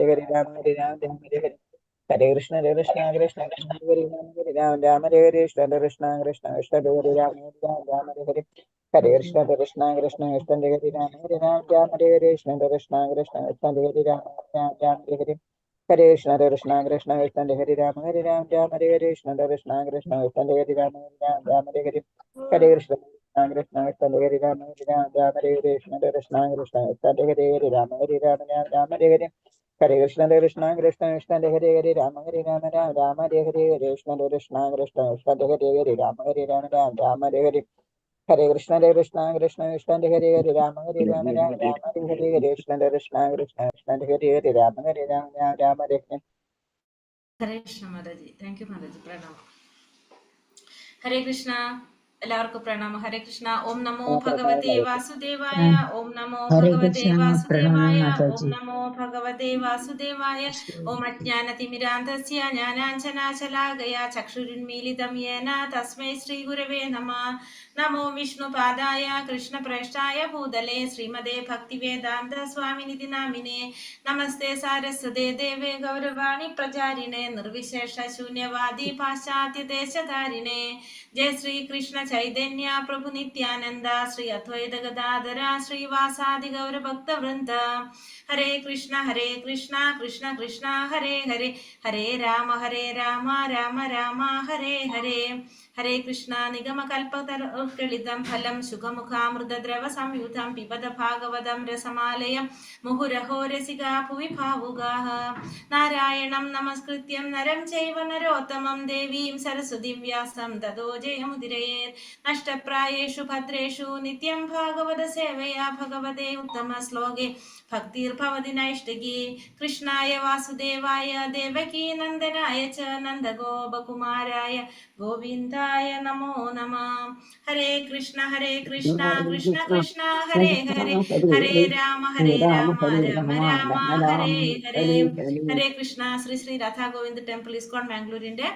Hari Rama Hari Rama Rama Hari Hari. Hare Krishna Krishna Krishna Krishna Hari Rama Hari Rama Rama Hari Hari. Krishna Krishna Krishna Krishna Hari Rama Hari Rama Rama Hari Hari. Hare Krishna Krishna Krishna Krishna Hari Rama Hari Rama Rama Hari Hari. Krishna Krishna Krishna Krishna Hari Rama Rama Rama Hari Hari. Hare Krishna Krishna Krishna Krishna Hari Rama Hari Rama Rama Hari Hari. Krishna Krishna Krishna Krishna Hari Rama Hari Rama Rama Hari Hari. Hare Krishna Krishna Krishna Hari Rama Hari Rama Rama Hari Hari. Krishna Krishna Krishna Krishna Hari Rama Hari Rama Rama Hari Hari. Hare Krishna Krishna Krishna Krishna Hari Hari Rama Hari Rama Rama Rama Hari Hari. Hare Krishna Krishna Krishna Krishna Hari Hari Rama Hari Rama Rama Rama Hari Hari. Hare Krishna Krishna Krishna Krishna Hari Hari Rama Hari Rama Rama Rama Hari Hari. Hare Krishna Krishna Krishna Krishna Hari Hari Rama Hari Rama Rama Rama Hari Hari. Hare Krishna Mataji. Thank you Mataji. പ്രണാമം. ഹരേ കൃഷ്ണ. എല്ലാവർക്കും പ്രണാമം. ഹരേ കൃഷ്ണ. ഓം നമോ ഭഗവതേ വാസുദേവായ. ഓം നമോ ഭഗവതേ വാസുദേവായ. ഓം നമോ ഭഗവതേ വാസുദേവായ. ഓം അജ്ഞാനതിമിരാന്ധസ്യ ജ്ഞാനാഞ്ജനാശലാകയ ചക്ഷുരുന്മീലിതം യേന തസ്മൈ ശ്രീ ഗുരവേ നമഃ. നമോ വിഷ്ണുപാദായ കൃഷ്ണപ്രേഷ്ഠായ ഭൂതലേ ശ്രീമതേ ഭക്തിവേദാന്ത സ്വാമിനിധി നാമിനെ. നമസ്തേ സാരസ്വതേ ദേവേ ഗൗരവാണി പ്രചാരിണേ നിർവിശേഷ ശൂന്യവാദി പാശ്ചാത്യ ദേശധാരിണേ. ജയ ശ്രീ കൃഷ്ണ ചൈതന്യ പ്രഭു നിത്യാനന്ദ ശ്രീ അദ്വൈത ഗദാധര ശ്രീവാസാദി ഗൗരഭക്തവൃന്ദ. ഹരേ കൃഷ്ണ കൃഷ്ണ കൃഷ്ണ ഹരേ ഹരേ. ഹരേ രാമ രാമ രാമ ഹരേ ഹരേ. ഹരേ കൃഷ്ണ. നിഗമകൽപതരുർഗളിതം ഫലം സുഖമുഖാമൃതദ്രവ സംയുതം പിബത ഭാഗവതം രസമാലയം മുഹുരഹോ രസികാ ഭുവി ഭാവുകാഃ. നാരായണം നമസ്കൃത്യം നരം ചൈവ നരോത്തമം ദേവീം സരസ്വതീം വ്യാസം തതോ ജയമുദിരയേത്. നഷ്ടപ്രായേഷു ഭദ്രേഷു നിത്യം ഭാഗവത സേവയാ ഭഗവതേ ഉത്തമ ശ്ലോകേ ഭക്തിർഭവതി നൈഷ്ഠികീ. കൃഷ്ണായ വാസുദേവായ ദേവകീ നന്ദനായ ച നന്ദഗോപകുമാരായ ഗോവിന്ദായ നമോ നമഃ. ഹരേ കൃഷ്ണ കൃഷ്ണ കൃഷ്ണ ഹരേ ഹരേ. ഹരേ രാമ രാമ രാമ ഹരേ ഹരേ. ഹരേ കൃഷ്ണ. ശ്രീ ശ്രീ രാധാ ഗോവിന്ദ് ടെമ്പിൾ ഇസ്കോൺ മാംഗ്ലൂരിന്റെ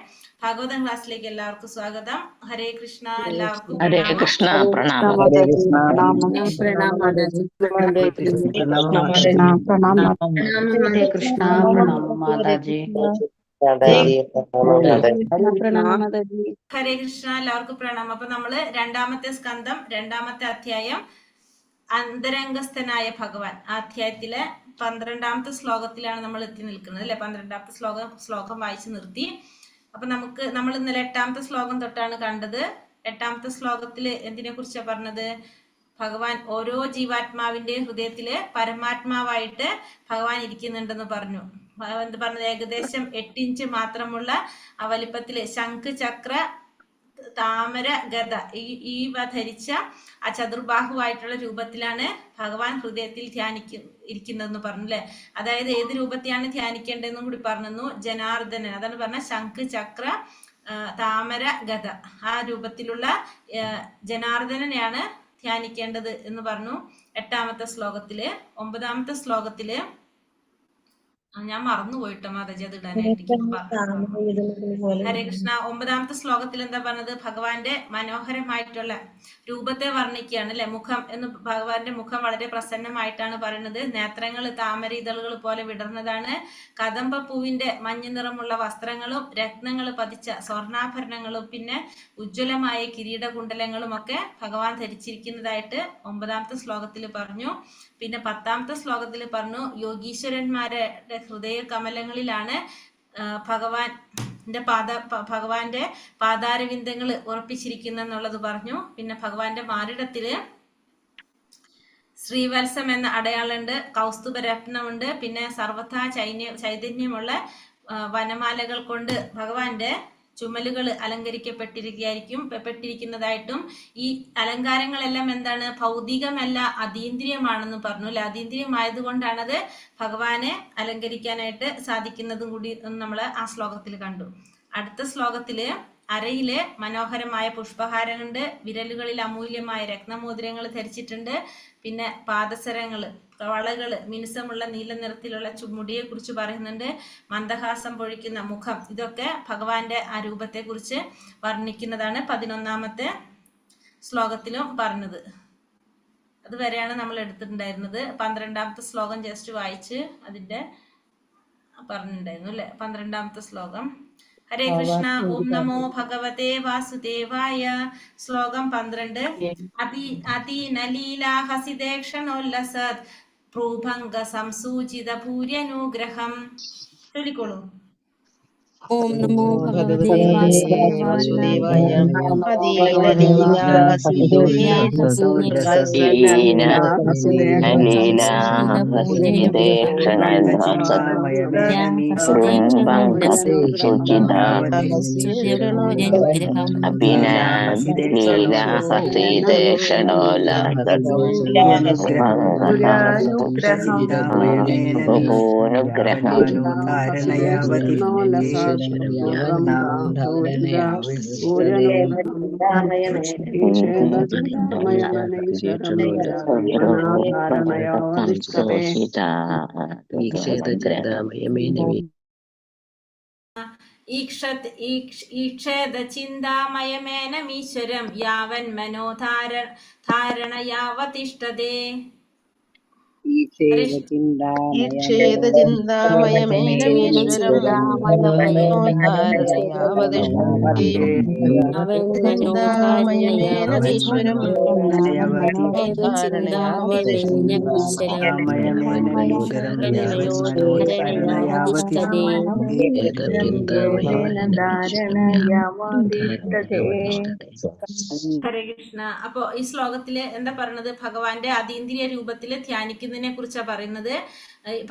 ഭാഗവതം ക്ലാസ്സിലേക്ക് എല്ലാവർക്കും സ്വാഗതം. ഹരേ കൃഷ്ണ. എല്ലാവർക്കും ഹരേ കൃഷ്ണ. പ്രണാമം. ഹരേ കൃഷ്ണ പ്രണാമം മാതാജി. ഹരേ കൃഷ്ണ. പ്രണാമം മാതാജി. ഹരേ കൃഷ്ണ. എല്ലാവർക്കും പ്രണാമം. അപ്പൊ നമ്മള് രണ്ടാമത്തെ സ്കന്ധം രണ്ടാമത്തെ അധ്യായം അന്തരംഗസ്ഥനായ ഭഗവാൻ ആ അധ്യായത്തിലെ 12ാമത്തെ ശ്ലോകത്തിലാണ് നമ്മൾ എത്തി നിൽക്കുന്നത് അല്ലെ. 12ാമത്തെ ശ്ലോകം വായിച്ചു നിർത്തി. അപ്പൊ നമ്മൾ ഇന്നലെ 8ാമത്തെ ശ്ലോകം തൊട്ടാണ് കണ്ടത്. 8ാമത്തെ ശ്ലോകത്തില് എന്തിനെ കുറിച്ചാ പറഞ്ഞത്? ഭഗവാൻ ഓരോ ജീവാത്മാവിന്റെ ഹൃദയത്തില് പരമാത്മാവായിട്ട് ഭഗവാൻ ഇരിക്കുന്നുണ്ടെന്ന് പറഞ്ഞു. എന്ത് പറഞ്ഞത്? ഏകദേശം 8 ഇഞ്ച് മാത്രമുള്ള ആ വലിപ്പത്തില് ശംഖ് ചക്ര താമര ഗദ ഈവ ധരിച്ച ആ ചതുർബാഹുവായിട്ടുള്ള രൂപത്തിലാണ് ഭഗവാൻ ഹൃദയത്തിൽ ഇരിക്കുന്നതെന്ന് പറഞ്ഞു അല്ലെ. അതായത് ഏത് രൂപത്തെയാണ് ധ്യാനിക്കേണ്ടതെന്നും കൂടി പറഞ്ഞു. ജനാർദ്ദനൻ, അതാണ് പറഞ്ഞ ശംഖ് ചക്ര താമര ഗദ, ആ രൂപത്തിലുള്ള ജനാർദ്ദനെയാണ് ധ്യാനിക്കേണ്ടത് എന്ന് പറഞ്ഞു 8ാമത്തെ ശ്ലോകത്തില്. 9ാമത്തെ ശ്ലോകത്തില് ഞാൻ മറന്നുപോയിട്ടോ മാതാജി അത് ഇടാനായിട്ട്. ഹരേ കൃഷ്ണ. 9ാമത്തെ ശ്ലോകത്തിൽ എന്താ പറഞ്ഞത്? ഭഗവാന്റെ മനോഹരമായിട്ടുള്ള രൂപത്തെ വർണ്ണിക്കുകയാണ് അല്ലെ. മുഖം എന്ന്, ഭഗവാന്റെ മുഖം വളരെ പ്രസന്നമായിട്ടാണ് പറയുന്നത്. നേത്രങ്ങൾ താമര ഇതളുകൾ പോലെ വിടർന്നതാണ്. കദംബ പൂവിന്റെ മഞ്ഞ നിറമുള്ള വസ്ത്രങ്ങളും രത്നങ്ങൾ പതിച്ച സ്വർണ്ണാഭരണങ്ങളും പിന്നെ ഉജ്ജ്വലമായ കിരീടകുണ്ടലങ്ങളും ഒക്കെ ഭഗവാൻ ധരിച്ചിരിക്കുന്നതായിട്ട് 9ാമത്തെ ശ്ലോകത്തിൽ പറഞ്ഞു. പിന്നെ 10ാമത്തെ ശ്ലോകത്തിൽ പറഞ്ഞു യോഗീശ്വരന്മാരുടെ ഹൃദയ കമലങ്ങളിലാണ് ഭഗവാന്റെ പാതാരവിന്ദങ്ങൾ ഉറപ്പിച്ചിരിക്കുന്നെന്നുള്ളത് പറഞ്ഞു. പിന്നെ ഭഗവാന്റെ മാറിടത്തില് ശ്രീവത്സം എന്ന അടയാളുണ്ട്, കൗസ്തുഭ രത്നമുണ്ട്, പിന്നെ സർവഥാ ചൈതന്യമുള്ള വനമാലകൾ കൊണ്ട് ഭഗവാന്റെ ചുമലുകൾ അലങ്കരിക്കപ്പെട്ടിരിക്കുന്നതായിട്ടും ഈ അലങ്കാരങ്ങളെല്ലാം എന്താണ്? ഭൗതികമല്ല, അതീന്ദ്രിയമാണെന്ന് പറഞ്ഞു അല്ലെ. അതീന്ദ്രിയമായതുകൊണ്ടാണത് ഭഗവാനെ അലങ്കരിക്കാനായിട്ട് സാധിക്കുന്നതും കൂടി നമ്മൾ ആ ശ്ലോകത്തിൽ കണ്ടു. അടുത്ത ശ്ലോകത്തില് അരയില് മനോഹരമായ പുഷ്പഹാരമുണ്ട്, വിരലുകളിൽ അമൂല്യമായ രത്നമോതിരങ്ങൾ ധരിച്ചിട്ടുണ്ട്, പിന്നെ പാദസരങ്ങള്, വളകള്, മിനുസമുള്ള നീല നിറത്തിലുള്ള മുടിയെ കുറിച്ച് പറയുന്നുണ്ട്, മന്ദഹാസം പൊഴിക്കുന്ന മുഖം, ഇതൊക്കെ ഭഗവാന്റെ ആ രൂപത്തെ കുറിച്ച് വർണ്ണിക്കുന്നതാണ് 11ാമത്തെ ശ്ലോകത്തിലും പറഞ്ഞത്. അതുവരെയാണ് നമ്മൾ എടുത്തിട്ടുണ്ടായിരുന്നത്. 12ാമത്തെ ശ്ലോകം ജസ്റ്റ് വായിച്ച് അതിന്റെ പറഞ്ഞിട്ടുണ്ടായിരുന്നു അല്ലെ. 12ാമത്തെ ശ്ലോകം. ഹരേ കൃഷ്ണ. ഓം നമോ ഭഗവതേ വാസുദേവായ. ശ്ലോകം 12. അതീനലീലാ ഹസിതേക്ഷണോല്ലസത് ഭ്രൂഭംഗ സംസൂചിത ഭൂര്യനുഗ്രഹം. ചൊല്ലിക്കോളൂ. ഓം നമോ ഭഗവതേ വാസുദേവായ. ഈക്ഷേദചിന്താമയമേനമീശ്വരം യാവൻ മനോധാരണയാവതിഷ്ഠതേ. ഹരേ കൃഷ്ണ. അപ്പൊ ഈ ശ്ലോകത്തില് എന്താ പറയുന്നത്? ഭഗവാന്റെ അതീന്ദ്രിയ രൂപത്തില് ധ്യാനിക്കുന്നതിനെ കുറിച്ചാണ് പറയുന്നത്.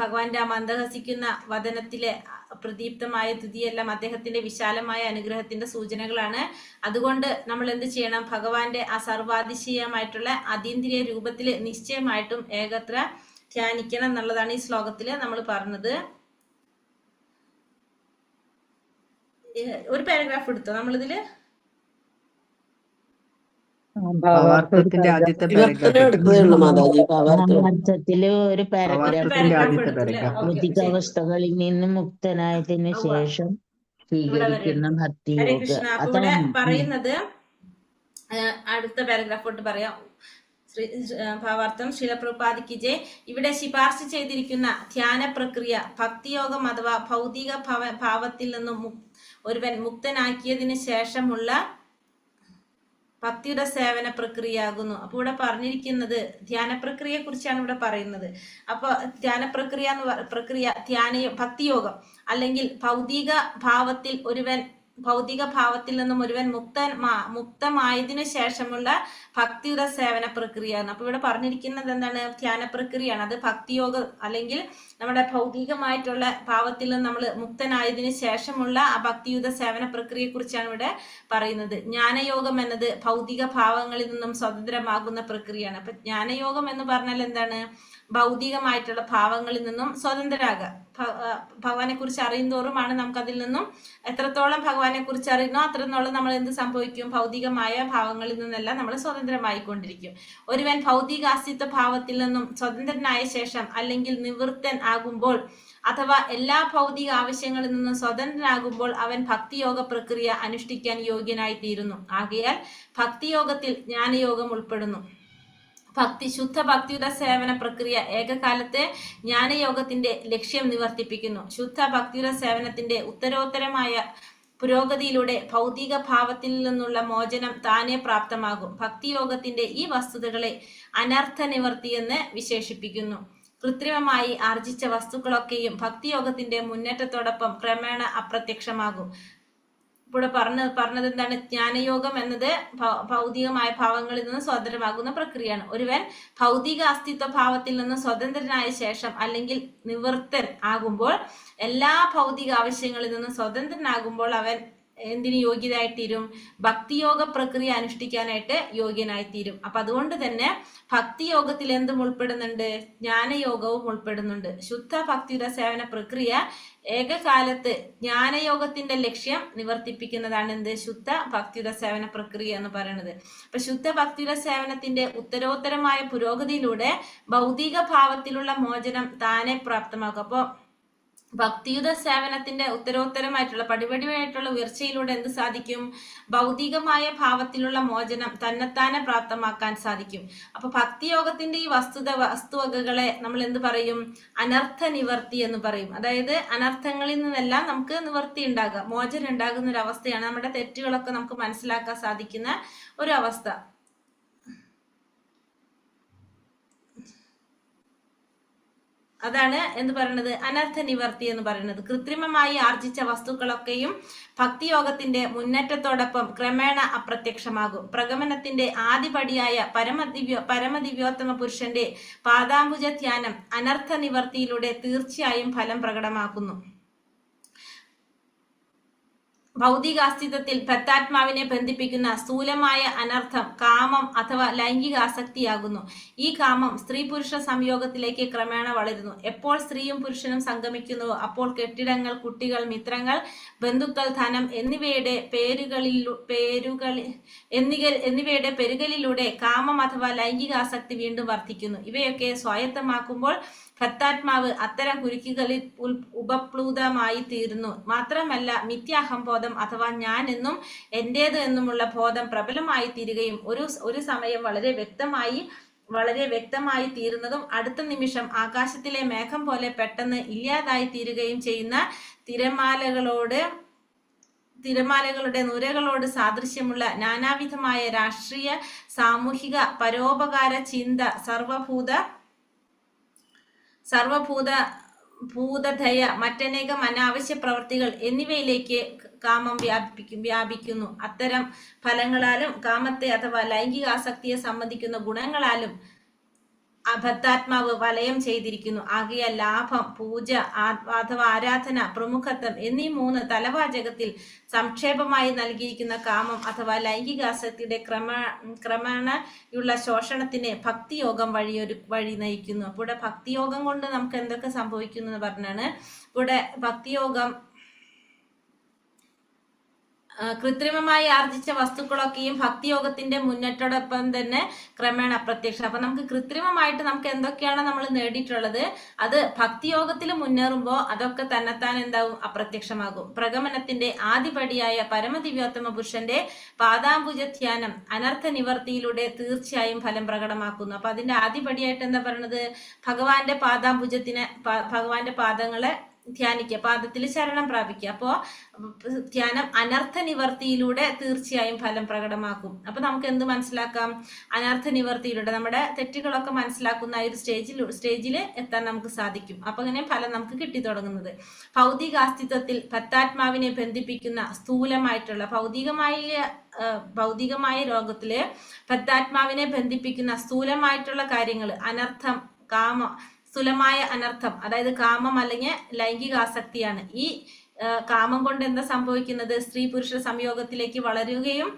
ഭഗവാന്റെ ആ മന്ദഹസിക്കുന്ന വദനത്തിലെ പ്രദീപ്തമായ തുതിയെല്ലാം അദ്ദേഹത്തിന്റെ വിശാലമായ അനുഗ്രഹത്തിന്റെ സൂചനകളാണ്. അതുകൊണ്ട് നമ്മൾ എന്ത് ചെയ്യണം? ഭഗവാന്റെ ആ സർവാതിശയമായിട്ടുള്ള അതീന്ദ്രിയ രൂപത്തില് നിശ്ചയമായിട്ടും ഏകത്ര ധ്യാനിക്കണം എന്നുള്ളതാണ് ഈ ശ്ലോകത്തില് നമ്മൾ പറഞ്ഞത്. ഒരു പാരഗ്രാഫ് എടുത്തോ നമ്മളിതില്? ഭാവാർത്ഥത്തിന്റെ ആദ്യത്തെ ഭാവാർത്ഥത്തില് ഒരു ഭൗതികാവസ്ഥകളിൽ നിന്ന് മുക്തനായതിനു ശേഷം സ്വീകരിക്കുന്ന ഹരേ ഭക്തിയോഗ. കൃഷ്ണ. അപ്പൊ ഇവിടെ പറയുന്നത് അടുത്ത പാരഗ്രാഫോട്ട് പറയാം. ഭാവാർത്ഥം. ശിലപ്രഭുപാദിക്ക് ജയ്. ഇവിടെ ശിപാർശ ചെയ്തിരിക്കുന്ന ധ്യാന പ്രക്രിയ ഭക്തിയോഗം അഥവാ ഭൗതിക ഭാവത്തിൽ നിന്നും ഒരുവൻ മുക്തനാക്കിയതിന് ശേഷമുള്ള ഭക്തിയുടെ സേവന പ്രക്രിയയാകുന്നു. അപ്പൊ ഇവിടെ പറഞ്ഞിരിക്കുന്നത് ധ്യാന പ്രക്രിയയെ കുറിച്ചാണ് ഇവിടെ പറയുന്നത്. അപ്പൊ ധ്യാന പ്രക്രിയ ഭക്തിയോഗം അല്ലെങ്കിൽ ഭൗതിക ഭാവത്തിൽ നിന്നും ഒരുവൻ മുക്തമായതിനു ശേഷമുള്ള ഭക്തിയുടെ സേവന പ്രക്രിയയാണ്. അപ്പൊ ഇവിടെ പറഞ്ഞിരിക്കുന്നത് എന്താണ്? ധ്യാന പ്രക്രിയയാണ്. അത് ഭക്തിയോഗം അല്ലെങ്കിൽ നമ്മുടെ ഭൗതികമായിട്ടുള്ള ഭാവത്തിൽ നിന്ന് നമ്മൾ മുക്തനായതിനു ശേഷമുള്ള ആ ഭക്തിയുത സേവന പ്രക്രിയയെ കുറിച്ചാണ് ഇവിടെ പറയുന്നത്. ജ്ഞാനയോഗം എന്നത് ഭൗതിക ഭാവങ്ങളിൽ നിന്നും സ്വതന്ത്രമാകുന്ന പ്രക്രിയയാണ്. അപ്പൊ ജ്ഞാനയോഗം എന്ന് പറഞ്ഞാൽ എന്താണ്? ഭൗതികമായിട്ടുള്ള ഭാവങ്ങളിൽ നിന്നും സ്വതന്ത്രരാകുക. ഭഗവാനെ കുറിച്ച് അറിയുന്തോറുമാണ് നമുക്ക് അതിൽ നിന്നും എത്രത്തോളം ഭഗവാനെ കുറിച്ച് അറിയുന്നോ അത്രത്തോളം നമ്മൾ എന്ത് സംഭവിക്കും? ഭൗതികമായ ഭാവങ്ങളിൽ നിന്നെല്ലാം നമ്മൾ സ്വതന്ത്രമായിക്കൊണ്ടിരിക്കും. ഒരുവൻ ഭൗതിക അസ്തിത്വ ഭാവത്തിൽ നിന്നും സ്വതന്ത്രനായ ശേഷം അല്ലെങ്കിൽ നിവൃത്തൻ ആകുമ്പോൾ അഥവാ എല്ലാ ഭൗതിക ആവശ്യങ്ങളിൽ നിന്നും സ്വതന്ത്രനാകുമ്പോൾ അവൻ ഭക്തിയോഗ പ്രക്രിയ അനുഷ്ഠിക്കാൻ യോഗ്യനായി തീരുന്നു. ആകയാൽ ഭക്തിയോഗത്തിൽ ജ്ഞാനയോഗം ഉൾപ്പെടുന്നു. ശുദ്ധ ഭക്തിയുടെ സേവന പ്രക്രിയ ഏകകാലത്തെ ജ്ഞാനയോഗത്തിന്റെ ലക്ഷ്യം നിവർത്തിപ്പിക്കുന്നു. ശുദ്ധ ഭക്തിയുടെ സേവനത്തിന്റെ ഉത്തരോത്തരമായ പുരോഗതിയിലൂടെ ഭൗതിക ഭാവത്തിൽ നിന്നുള്ള മോചനം താനെ പ്രാപ്തമാകും. ഭക്തിയോഗത്തിന്റെ ഈ വസ്തുതകളെ അനർത്ഥ നിവർത്തി എന്ന് വിശേഷിപ്പിക്കുന്നു. കൃത്രിമമായി ആർജിച്ച വസ്തുക്കളൊക്കെയും ഭക്തിയോഗത്തിന്റെ മുന്നേറ്റത്തോടൊപ്പം ക്രമേണ അപ്രത്യക്ഷമാകും. ഇവിടെ പറഞ്ഞത് എന്താണ്? ജ്ഞാനയോഗം എന്നത് ഭൗതികമായ ഭാവങ്ങളിൽ നിന്ന് സ്വതന്ത്രമാകുന്ന പ്രക്രിയയാണ്. ഒരുവൻ ഭൗതിക അസ്തിത്വ ഭാവത്തിൽ നിന്ന് സ്വതന്ത്രനായ ശേഷം അല്ലെങ്കിൽ നിവൃത്തൻ ആകുമ്പോൾ എല്ലാ ഭൗതിക ആവശ്യങ്ങളിൽ നിന്നും സ്വതന്ത്രനാകുമ്പോൾ അവൻ എന്തിന് യോഗ്യനായിത്തീരും? ഭക്തിയോഗ പ്രക്രിയ അനുഷ്ഠിക്കാനായിട്ട് യോഗ്യനായിത്തീരും. അപ്പൊ അതുകൊണ്ട് തന്നെ ഭക്തിയോഗത്തിൽ എന്തും ഉൾപ്പെടുന്നുണ്ട്? ജ്ഞാനയോഗവും ഉൾപ്പെടുന്നുണ്ട്. ശുദ്ധ ഭക്തിയുടെ സേവന പ്രക്രിയ ഏകകാലത്ത് ജ്ഞാനയോഗത്തിന്റെ ലക്ഷ്യം നിവർത്തിപ്പിക്കുന്നതാണ് എന്ത്? ശുദ്ധ ഭക്തിയുടെ സേവന പ്രക്രിയ എന്ന് പറയുന്നത്. അപ്പൊ ശുദ്ധ ഭക്തിയുടെ സേവനത്തിന്റെ ഉത്തരോത്തരമായ പുരോഗതിയിലൂടെ ഭൗതിക ഭാവത്തിലുള്ള മോചനം താനെ പ്രാപ്തമാക്കും. അപ്പൊ ഭക്തിയുത സേവനത്തിന്റെ ഉത്തരോത്തരമായിട്ടുള്ള പടിപടിയായിട്ടുള്ള ഉയർച്ചയിലൂടെ എന്ത് സാധിക്കും? ഭൗതികമായ ഭാവത്തിലുള്ള മോചനം തന്നെത്താനെ പ്രാപ്തമാക്കാൻ സാധിക്കും. അപ്പൊ ഭക്തിയോഗത്തിന്റെ ഈ വസ്തുവകകളെ നമ്മൾ എന്ത് പറയും? അനർത്ഥ നിവർത്തി എന്ന് പറയും. അതായത് അനർത്ഥങ്ങളിൽ നിന്നെല്ലാം നമുക്ക് നിവർത്തി ഉണ്ടാകുക, മോചനം ഉണ്ടാകുന്ന ഒരു അവസ്ഥയാണ്. നമ്മുടെ തെറ്റുകളൊക്കെ നമുക്ക് മനസ്സിലാക്കാൻ സാധിക്കുന്ന ഒരു അവസ്ഥ. അതാണ് എന്ത് പറയുന്നത്? അനർത്ഥ നിവർത്തി എന്ന് പറയുന്നത്. കൃത്രിമമായി ആർജിച്ച വസ്തുക്കളൊക്കെയും ഭക്തിയോഗത്തിന്റെ മുന്നേറ്റത്തോടൊപ്പം ക്രമേണ അപ്രത്യക്ഷമാകും. പ്രഗമനത്തിന്റെ ആദിപടിയായ പരമദിവ്യോത്തമ പുരുഷന്റെ പാദാംബുജ ധ്യാനം അനർത്ഥ നിവർത്തിയിലൂടെ തീർച്ചയായും ഫലം പ്രകടമാക്കുന്നു. ഭൗതികാസ്തിത്വത്തിൽ ഭക്താത്മാവിനെ ബന്ധിപ്പിക്കുന്ന സ്ഥൂലമായ അനർത്ഥം കാമം അഥവാ ലൈംഗിക ആസക്തിയാകുന്നു. ഈ കാമം സ്ത്രീ പുരുഷ സംയോഗത്തിലേക്ക് ക്രമേണ വളരുന്നു. എപ്പോൾ സ്ത്രീയും പുരുഷനും സംഗമിക്കുന്നുവോ അപ്പോൾ കെട്ടിടങ്ങൾ, കുട്ടികൾ, മിത്രങ്ങൾ, ബന്ധുക്കൾ, ധനം എന്നിവയുടെ പെരുകലിലൂടെ കാമം അഥവാ ലൈംഗിക ആസക്തി വീണ്ടും വർദ്ധിക്കുന്നു. ഇവയൊക്കെ സ്വായത്തമാക്കുമ്പോൾ ഭക്താത്മാവ് അത്തരം കുരുക്കുകളിൽ ഉപപ്ലൂതമായി തീരുന്നു. മാത്രമല്ല മിഥ്യാഹംബോധം അഥവാ ഞാൻ എന്നും എന്റേത് എന്നുമുള്ള ബോധം പ്രബലമായി തീരുകയും ഒരു സമയം വളരെ വ്യക്തമായി തീരുന്നതും അടുത്ത നിമിഷം ആകാശത്തിലെ മേഘം പോലെ പെട്ടെന്ന് ഇല്ലാതായി തീരുകയും ചെയ്യുന്ന തിരമാലകളുടെ നുരകളോട് സാദൃശ്യമുള്ള നാനാവിധമായ രാഷ്ട്രീയ, സാമൂഹിക, പരോപകാര ചിന്ത, ഭൂതദയ, മറ്റനേകം അനാവശ്യ പ്രവൃത്തികൾ എന്നിവയിലേക്ക് കാമം വ്യാപിക്കുന്നു. അത്തരം ഫലങ്ങളാലും കാമത്തെ അഥവാ ലൈംഗിക ആസക്തിയെ സംബന്ധിക്കുന്ന ഗുണങ്ങളാലും ഭക്താത്മാവ് വലയം ചെയ്തിരിക്കുന്നു. ആകയാൽ ലാഭം, പൂജ അഥവാ ആരാധന, പ്രമുഖത്വം എന്നീ 3 തലവാചകത്തിൽ സംക്ഷേപമായി നൽകിയിരിക്കുന്ന കാമം അഥവാ ലൈംഗികാസക്തിയുടെ ക്രമേണയുള്ള ശോഷണത്തിന് ഭക്തിയോഗം വഴി നയിക്കുന്നു. അപ്പോൾ ഇവിടെ ഭക്തിയോഗം കൊണ്ട് നമുക്ക് എന്തൊക്കെ സംഭവിക്കുന്നു എന്ന് പറഞ്ഞാണ്. ഇവിടെ ഭക്തിയോഗം കൃത്രിമമായി ആർജിച്ച വസ്തുക്കളൊക്കെയും ഭക്തിയോഗത്തിന്റെ മുന്നേറ്റോടൊപ്പം തന്നെ ക്രമേണ അപ്രത്യക്ഷം. അപ്പൊ നമുക്ക് കൃത്രിമമായിട്ട് നമുക്ക് എന്തൊക്കെയാണ് നമ്മൾ നേടിയിട്ടുള്ളത്, അത് ഭക്തിയോഗത്തിൽ മുന്നേറുമ്പോൾ അതൊക്കെ തന്നെത്താൻ എന്താവും? അപ്രത്യക്ഷമാകും. പ്രഗമനത്തിന്റെ ആദിപടിയായ പരമദിവ്യോത്തമ പുരുഷന്റെ പാദാംബുജ ധ്യാനം അനർത്ഥ നിവർത്തിയിലൂടെ തീർച്ചയായും ഫലം പ്രകടമാക്കുന്നു. അപ്പൊ അതിന്റെ ആദിപടിയായിട്ട് എന്താ പറയുന്നത്? ഭഗവാന്റെ ഭഗവാന്റെ പാദങ്ങളെ ധ്യാനിക്കുക, പാദത്തിൽ ശരണം പ്രാപിക്കുക. അപ്പോ ധ്യാനം അനർത്ഥ നിവർത്തിയിലൂടെ തീർച്ചയായും ഫലം പ്രകടമാക്കും. അപ്പൊ നമുക്ക് എന്ത് മനസ്സിലാക്കാം? അനർത്ഥ നിവർത്തിയിലൂടെ നമ്മുടെ തെറ്റുകളൊക്കെ മനസ്സിലാക്കുന്ന ആ ഒരു സ്റ്റേജിൽ എത്താൻ നമുക്ക് സാധിക്കും. അപ്പൊ അങ്ങനെ ഫലം നമുക്ക് കിട്ടി തുടങ്ങുന്നത്. ഭൗതികാസ്തിത്വത്തിൽ ഭക്താത്മാവിനെ ബന്ധിപ്പിക്കുന്ന സ്ഥൂലമായിട്ടുള്ള ഭൗതികമായ ലോകത്തില് ഭക്താത്മാവിനെ ബന്ധിപ്പിക്കുന്ന സ്ഥൂലമായിട്ടുള്ള കാര്യങ്ങൾ, അനർത്ഥം, സ്ഥൂലമായ അനർത്ഥം, അതായത് കാമം അല്ലെങ്കിൽ ലൈംഗിക ആസക്തിയാണ്. ഈ കാമം കൊണ്ട് എന്താ സംഭവിക്കുന്നത്? സ്ത്രീ പുരുഷ സംയോഗത്തിലേക്ക് വളരുകയും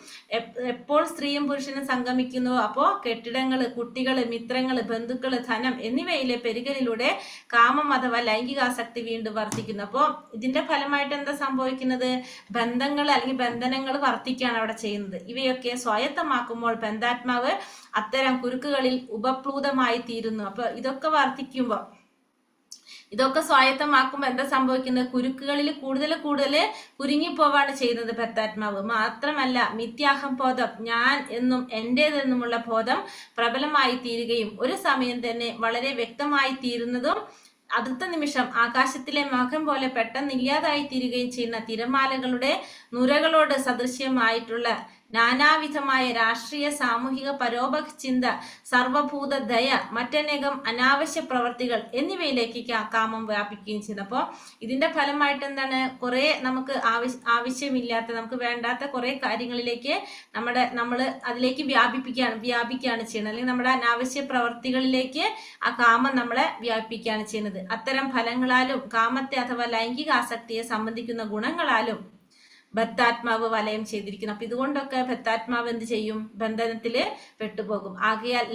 എപ്പോൾ സ്ത്രീയും പുരുഷനും സംഗമിക്കുന്നുവോ അപ്പോൾ കെട്ടിടങ്ങള്, കുട്ടികള്, മിത്രങ്ങള്, ബന്ധുക്കള്, ധനം എന്നിവയിലെ പെരുകലിലൂടെ കാമം അഥവാ ലൈംഗികാസക്തി വീണ്ടും വർദ്ധിക്കുന്നു. അപ്പോൾ ഇതിന്റെ ഫലമായിട്ട് എന്താ സംഭവിക്കുന്നത്? ബന്ധങ്ങൾ അല്ലെങ്കിൽ ബന്ധനങ്ങൾ വർദ്ധിക്കുകയാണ് അവിടെ ചെയ്യുന്നത്. ഇവയൊക്കെ സ്വായത്തമാക്കുമ്പോൾ ബന്ധാത്മാവ് അത്തരം കുരുക്കുകളിൽ ഉപപ്ലൂതമായി തീരുന്നു. അപ്പൊ ഇതൊക്കെ വർദ്ധിക്കുമ്പോൾ, ഇതൊക്കെ സ്വായത്തമാക്കുമ്പോൾ എന്താ സംഭവിക്കുന്നത്? കുരുക്കുകളിൽ കൂടുതൽ കുരുങ്ങിപ്പോവാണ് ചെയ്യുന്നത് ഭക്താത്മാവ്. മാത്രമല്ല മിഥ്യാഹംബോധം, ഞാൻ എന്നും എന്റേതെന്നുമുള്ള ബോധം പ്രബലമായി തീരുകയും ഒരു സമയം തന്നെ വളരെ വ്യക്തമായി തീരുന്നതും അടുത്ത നിമിഷം ആകാശത്തിലെ മേഘം പോലെ പെട്ടെന്ന് ഇല്ലാതായി തീരുകയും ചെയ്യുന്ന തിരമാലകളുടെ നുരകളോട് സദൃശ്യമായിട്ടുള്ള നാനാവിധമായ രാഷ്ട്രീയ, സാമൂഹിക, പരോപക ചിന്ത, സർവഭൂത ദയ, മറ്റനേകം അനാവശ്യ പ്രവർത്തികൾ എന്നിവയിലേക്ക് കാമം വ്യാപിക്കുകയും ചെയ്യുന്നു. അപ്പോൾ ഇതിന്റെ ഫലമായിട്ട് എന്താണ്? കുറെ നമുക്ക് ആവശ്യമില്ലാത്ത, നമുക്ക് വേണ്ടാത്ത കുറെ കാര്യങ്ങളിലേക്ക് നമ്മൾ അതിലേക്ക് വ്യാപിക്കുകയാണ് ചെയ്യുന്നത്. അല്ലെങ്കിൽ നമ്മുടെ അനാവശ്യ പ്രവർത്തികളിലേക്ക് ആ കാമം നമ്മളെ വ്യാപിപ്പിക്കുകയാണ് ചെയ്യുന്നത്. അത്തരം ഫലങ്ങളാലും കാമത്തെ അഥവാ ലൈംഗിക ആസക്തിയെ സംബന്ധിക്കുന്ന ഗുണങ്ങളാലും ഭക്താത്മാവ് വലയം ചെയ്തിരിക്കുന്നു. അപ്പൊ ഇതുകൊണ്ടൊക്കെ ഭക്താത്മാവ് എന്ത് ചെയ്യും? ബന്ധനത്തില് പെട്ടുപോകും. ആകയാൽ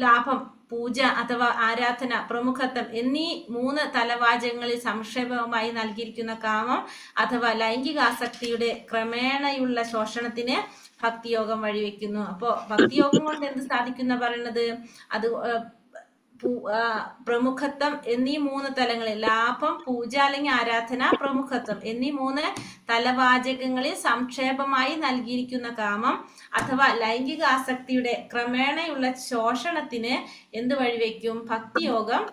ലാഭം, പൂജ അഥവാ ആരാധന, പ്രമുഖത്വം എന്നീ 3 തലവാചകങ്ങളിൽ സംക്ഷേപമായി നൽകിയിരിക്കുന്ന കാമം അഥവാ ലൈംഗികാസക്തിയുടെ ക്രമേണയുള്ള ശോഷണത്തിന് ഭക്തിയോഗം വഴിവെക്കുന്നു. അപ്പോ ഭക്തിയോഗം കൊണ്ട് എന്ത് സാധിക്കുന്ന പറയുന്നത്? അത് പ്രമുഖത്വം എന്നീ 3 തലങ്ങളിൽ, ലാഭം, പൂജ അല്ലെങ്കിൽ ആരാധന, പ്രമുഖത്വം എന്നീ 3 തലവാചകങ്ങളിൽ സംക്ഷേപമായി നൽകിയിരിക്കുന്ന കാമം അഥവാ ലൈംഗിക ആസക്തിയുടെ ക്രമേണയുള്ള ശോഷണത്തിന് എന്ത് വഴിവെക്കും? ഭക്തിയോഗം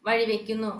വഴിവെക്കുന്നു.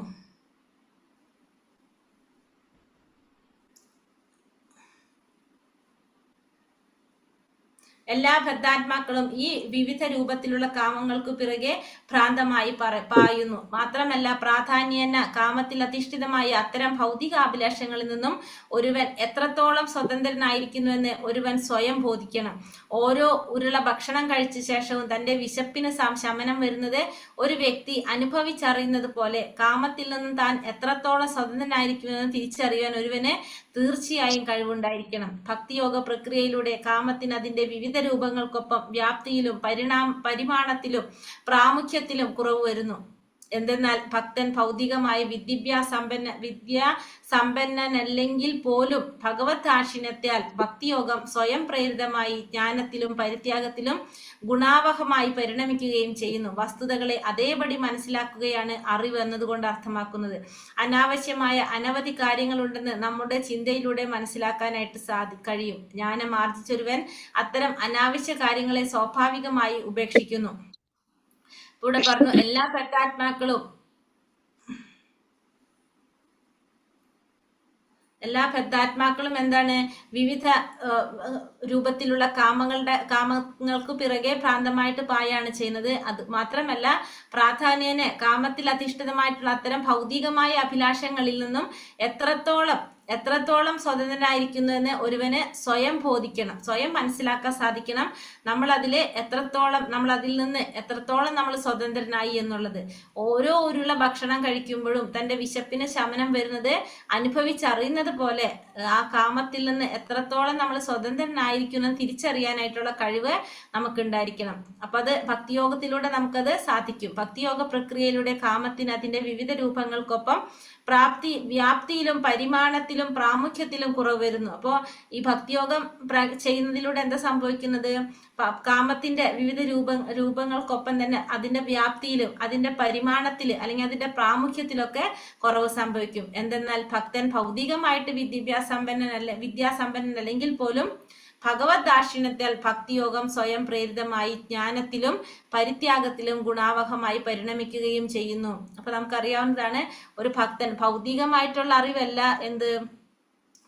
എല്ലാ ബദ്ധാത്മാക്കളും ഈ വിവിധ രൂപത്തിലുള്ള കാമങ്ങൾക്ക് പിറകെ ഭ്രാന്തമായി പായുന്നു. മാത്രമല്ല, പ്രാധാന്യേന കാമത്തിൽ അധിഷ്ഠിതമായ അത്തരം ഭൗതികാഭിലാഷങ്ങളിൽ നിന്നും ഒരുവൻ എത്രത്തോളം സ്വതന്ത്രനായിരിക്കുന്നുവെന്ന് ഒരുവൻ സ്വയം ബോധിക്കണം. ഓരോ ഉരുള ഭക്ഷണം കഴിച്ച ശേഷവും തന്റെ വിശപ്പിന് ശമനം വരുന്നത് ഒരു വ്യക്തി അനുഭവിച്ചറിയുന്നത് പോലെ കാമത്തിൽ നിന്നും താൻ എത്രത്തോളം സ്വതന്ത്രനായിരിക്കുമെന്ന് തിരിച്ചറിയാൻ ഒരുവന് തീർച്ചയായും കഴിവുണ്ടായിരിക്കണം. ഭക്തിയോഗ പ്രക്രിയയിലൂടെ കാമത്തിന് അതിന്റെ വിവിധ രൂപങ്ങൾക്കൊപ്പം വ്യാപ്തിയിലും പരിമാണത്തിലും പ്രാമുഖ്യത്തിലും കുറവ് വരുന്നു. എന്തെന്നാൽ ഭക്തൻ ഭൗതികമായി വിദ്യാസമ്പന്നനല്ലെങ്കിൽ പോലും ഭഗവത് ദാക്ഷിണ്യത്താൽ ഭക്തിയോഗം സ്വയം പ്രേരിതമായി ജ്ഞാനത്തിലും പരിത്യാഗത്തിലും ഗുണാവഹമായി പരിണമിക്കുകയും ചെയ്യുന്നു. വസ്തുതകളെ അതേപടി മനസ്സിലാക്കുകയാണ് അറിവ് എന്നതുകൊണ്ട് അർത്ഥമാക്കുന്നത്. അനാവശ്യമായ അനവധി കാര്യങ്ങളുണ്ടെന്ന് നമ്മുടെ ചിന്തയിലൂടെ മനസ്സിലാക്കാനായിട്ട് കഴിയും. ജ്ഞാനം ആർജിച്ചൊരുവൻ അത്തരം അനാവശ്യ കാര്യങ്ങളെ സ്വാഭാവികമായി ഉപേക്ഷിക്കുന്നു. ഇവിടെ പറഞ്ഞു എല്ലാ ബദ്ധാത്മാക്കളും എന്താണ്? വിവിധ രൂപത്തിലുള്ള കാമങ്ങൾക്ക് പിറകെ ഭ്രാന്തമായിട്ട് പായാണ് ചെയ്യുന്നത്. അത് മാത്രമല്ല, പ്രാധാന്യേന കാമത്തിൽ അധിഷ്ഠിതമായിട്ടുള്ള അത്തരം ഭൗതികമായ അഭിലാഷങ്ങളിൽ നിന്നും എത്രത്തോളം സ്വതന്ത്രനായിരിക്കുന്നു എന്ന് ഒരുവന് സ്വയം ബോധിക്കണം, സ്വയം മനസ്സിലാക്കാൻ സാധിക്കണം. നമ്മൾ അതിൽ നിന്ന് എത്രത്തോളം നമ്മൾ സ്വതന്ത്രനായി എന്നുള്ളത്. ഓരോ ഉരുള ഭക്ഷണം കഴിക്കുമ്പോഴും തന്റെ വിശപ്പിന് ശമനം വരുന്നത് അനുഭവിച്ചറിയുന്നത് പോലെ ആ കാമത്തിൽ നിന്ന് എത്രത്തോളം നമ്മൾ സ്വതന്ത്രനായിരിക്കുന്നു തിരിച്ചറിയാനായിട്ടുള്ള കഴിവ് നമുക്കുണ്ടായിരിക്കണം. അപ്പൊ അത് ഭക്തിയോഗത്തിലൂടെ നമുക്കത് സാധിക്കും. ഭക്തിയോഗ പ്രക്രിയയിലൂടെ കാമത്തിന് അതിന്റെ വിവിധ രൂപങ്ങൾക്കൊപ്പം വ്യാപ്തിയിലും പരിമാണത്തിലും പ്രാമുഖ്യത്തിലും കുറവ് വരുന്നു. അപ്പോൾ ഈ ഭക്തിയോഗം ചെയ്യുന്നതിലൂടെ എന്താ സംഭവിക്കുന്നത്? കാമത്തിന്റെ വിവിധ രൂപങ്ങൾക്കൊപ്പം തന്നെ അതിന്റെ വ്യാപ്തിയിലും അതിന്റെ പരിമാണത്തിൽ അല്ലെങ്കിൽ അതിന്റെ പ്രാമുഖ്യത്തിലൊക്കെ കുറവ് സംഭവിക്കും. എന്തെന്നാൽ ഭക്തൻ ഭൗതികമായിട്ട് വിദ്യാസമ്പന്നനല്ലെങ്കിൽ പോലും ഭഗവത് ദാക്ഷിണ്യത്താൽ ഭക്തിയോഗം സ്വയം പ്രേരിതമായി ജ്ഞാനത്തിലും പരിത്യാഗത്തിലും ഗുണാവഹമായി പരിണമിക്കുകയും ചെയ്യുന്നു. അപ്പൊ നമുക്കറിയാവുന്നതാണ്, ഒരു ഭക്തൻ ഭൗതികമായിട്ടുള്ള അറിവല്ല എന്ത്?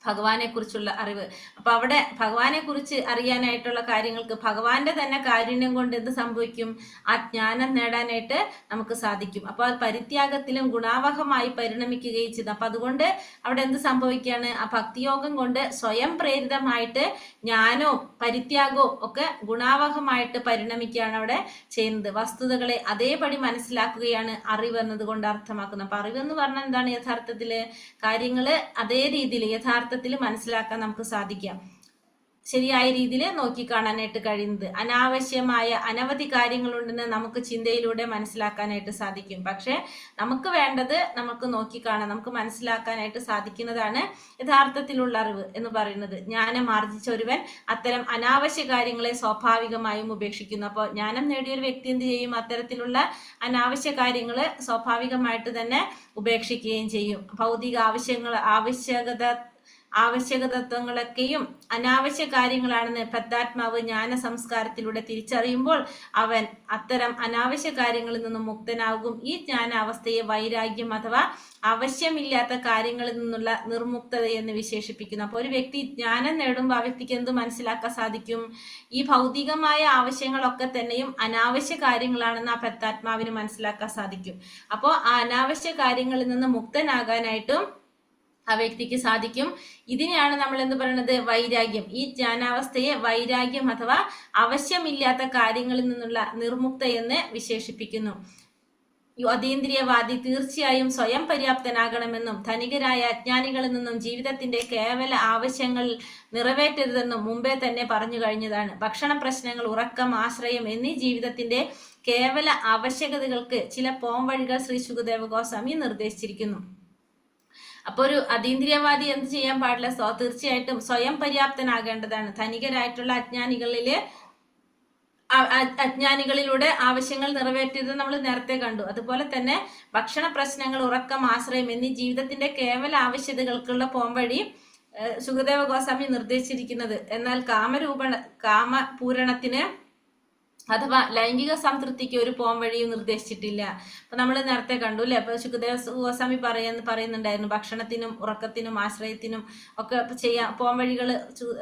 ഭഗവാനെ കുറിച്ചുള്ള അറിവ്. അപ്പൊ അവിടെ ഭഗവാനെ കുറിച്ച് അറിയാനായിട്ടുള്ള കാര്യങ്ങൾക്ക് ഭഗവാന്റെ തന്നെ കാരുണ്യം കൊണ്ട് എന്ത് സംഭവിക്കും? ആ ജ്ഞാനം നേടാനായിട്ട് നമുക്ക് സാധിക്കും. അപ്പൊ അത് പരിത്യാഗത്തിലും ഗുണാവഹമായി പരിണമിക്കുകയും ചെയ്തു. അപ്പൊ അതുകൊണ്ട് അവിടെ എന്ത് സംഭവിക്കുകയാണ്? ആ ഭക്തിയോഗം കൊണ്ട് സ്വയം പ്രേരിതമായിട്ട് ജ്ഞാനവും പരിത്യാഗവും ഒക്കെ ഗുണാവഹമായിട്ട് പരിണമിക്കുകയാണ് അവിടെ ചെയ്യുന്നത്. വസ്തുതകളെ അതേപടി മനസ്സിലാക്കുകയാണ് അറിവ് എന്നതുകൊണ്ട് അർത്ഥമാക്കുന്നത്. അപ്പൊ അറിവെന്ന് പറഞ്ഞാൽ എന്താണ്? യഥാർത്ഥത്തില് കാര്യങ്ങള് അതേ രീതിയിൽ മനസ്സിലാക്കാൻ നമുക്ക് സാധിക്കാം. ശരിയായ രീതിയിൽ നോക്കിക്കാണാനായിട്ട് കഴിയുന്നത്. അനാവശ്യമായ അനവധി കാര്യങ്ങളുണ്ടെന്ന് നമുക്ക് ചിന്തയിലൂടെ മനസ്സിലാക്കാനായിട്ട് സാധിക്കും. പക്ഷെ നമുക്ക് വേണ്ടത് നമുക്ക് നോക്കിക്കാണാൻ, നമുക്ക് മനസ്സിലാക്കാനായിട്ട് സാധിക്കുന്നതാണ് യഥാർത്ഥത്തിലുള്ള അറിവ് എന്ന് പറയുന്നത്. ജ്ഞാനം ആർജിച്ച ഒരുവൻ അത്തരം അനാവശ്യ കാര്യങ്ങളെ സ്വാഭാവികമായും ഉപേക്ഷിക്കുന്നു. അപ്പോൾ ജ്ഞാനം നേടിയൊരു വ്യക്തി എന്ത് ചെയ്യും? അത്തരത്തിലുള്ള അനാവശ്യ കാര്യങ്ങള് സ്വാഭാവികമായിട്ട് തന്നെ ഉപേക്ഷിക്കുകയും ചെയ്യും. ഭൗതിക ആവശ്യകതത്വങ്ങളൊക്കെയും അനാവശ്യ കാര്യങ്ങളാണെന്ന് ബദ്ധാത്മാവ് ജ്ഞാന സംസ്കാരത്തിലൂടെ തിരിച്ചറിയുമ്പോൾ അവൻ അത്തരം അനാവശ്യ കാര്യങ്ങളിൽ നിന്നും മുക്തനാകും. ഈ ജ്ഞാനാവസ്ഥയെ വൈരാഗ്യം അഥവാ ആവശ്യമില്ലാത്ത കാര്യങ്ങളിൽ നിന്നുള്ള നിർമുക്തത എന്ന് വിശേഷിപ്പിക്കുന്നു. അപ്പോൾ ഒരു വ്യക്തി ജ്ഞാനം നേടുമ്പോൾ ആ വ്യക്തിക്ക് എന്ത് മനസ്സിലാക്കാൻ സാധിക്കും? ഈ ഭൗതികമായ ആവശ്യങ്ങളൊക്കെ തന്നെയും അനാവശ്യ കാര്യങ്ങളാണെന്ന് ആ ബദ്ധാത്മാവിന് മനസ്സിലാക്കാൻ സാധിക്കും. അപ്പോൾ ആ അനാവശ്യ കാര്യങ്ങളിൽ നിന്ന് മുക്തനാകാനായിട്ടും ആ വ്യക്തിക്ക് സാധിക്കും. ഇതിനെയാണ് നമ്മൾ എന്ത് പറയുന്നത്? വൈരാഗ്യം. ഈ ജ്ഞാനാവസ്ഥയെ വൈരാഗ്യം അഥവാ ആവശ്യമില്ലാത്ത കാര്യങ്ങളിൽ നിന്നുള്ള നിർമുക്ത എന്ന് വിശേഷിപ്പിക്കുന്നു. അതീന്ദ്രിയവാദി തീർച്ചയായും സ്വയം പര്യാപ്തനാകണമെന്നും ധനികരായ അജ്ഞാനികളിൽ നിന്നും ജീവിതത്തിന്റെ കേവല ആവശ്യങ്ങൾ നിറവേറ്റരുതെന്നും മുമ്പേ തന്നെ പറഞ്ഞു കഴിഞ്ഞതാണ്. ഭക്ഷണ പ്രശ്നങ്ങൾ, ഉറക്കം, ആശ്രയം എന്നീ ജീവിതത്തിന്റെ കേവല ആവശ്യകതകൾക്ക് ചില പോംവഴികൾ ശ്രീ ശുകദേവ ഗോസ്വാമി നിർദ്ദേശിച്ചിരിക്കുന്നു. അപ്പൊ ഒരു അതീന്ദ്രിയവാദി എന്ത് ചെയ്യാൻ പാടില്ല? തീർച്ചയായിട്ടും സ്വയം പര്യാപ്തനാകേണ്ടതാണ്. ധനികരായിട്ടുള്ള അജ്ഞാനികളില് അജ്ഞാനികളിലൂടെ ആവശ്യങ്ങൾ നിറവേറ്റിയത് നമ്മൾ നേരത്തെ കണ്ടു. അതുപോലെ തന്നെ ഭക്ഷണ പ്രശ്നങ്ങൾ, ഉറക്കം, ആശ്രയം എന്നീ ജീവിതത്തിന്റെ കേവല ആവശ്യതകൾക്കുള്ള പോംവഴി സുഖദേവ ഗോസ്വാമി നിർദ്ദേശിച്ചിരിക്കുന്നത്. എന്നാൽ കാമപൂരണത്തിന് അഥവാ ലൈംഗിക സംതൃപ്തിക്ക് ഒരു പോംവഴിയും നിർദ്ദേശിച്ചിട്ടില്ല. അപ്പൊ നമ്മൾ നേരത്തെ കണ്ടു അല്ലെ. അപ്പൊ സുഖദേവ ഗോസ്വാമി പറയുന്നുണ്ടായിരുന്നു ഭക്ഷണത്തിനും ഉറക്കത്തിനും ആശ്രയത്തിനും ഒക്കെ പോംവഴികൾ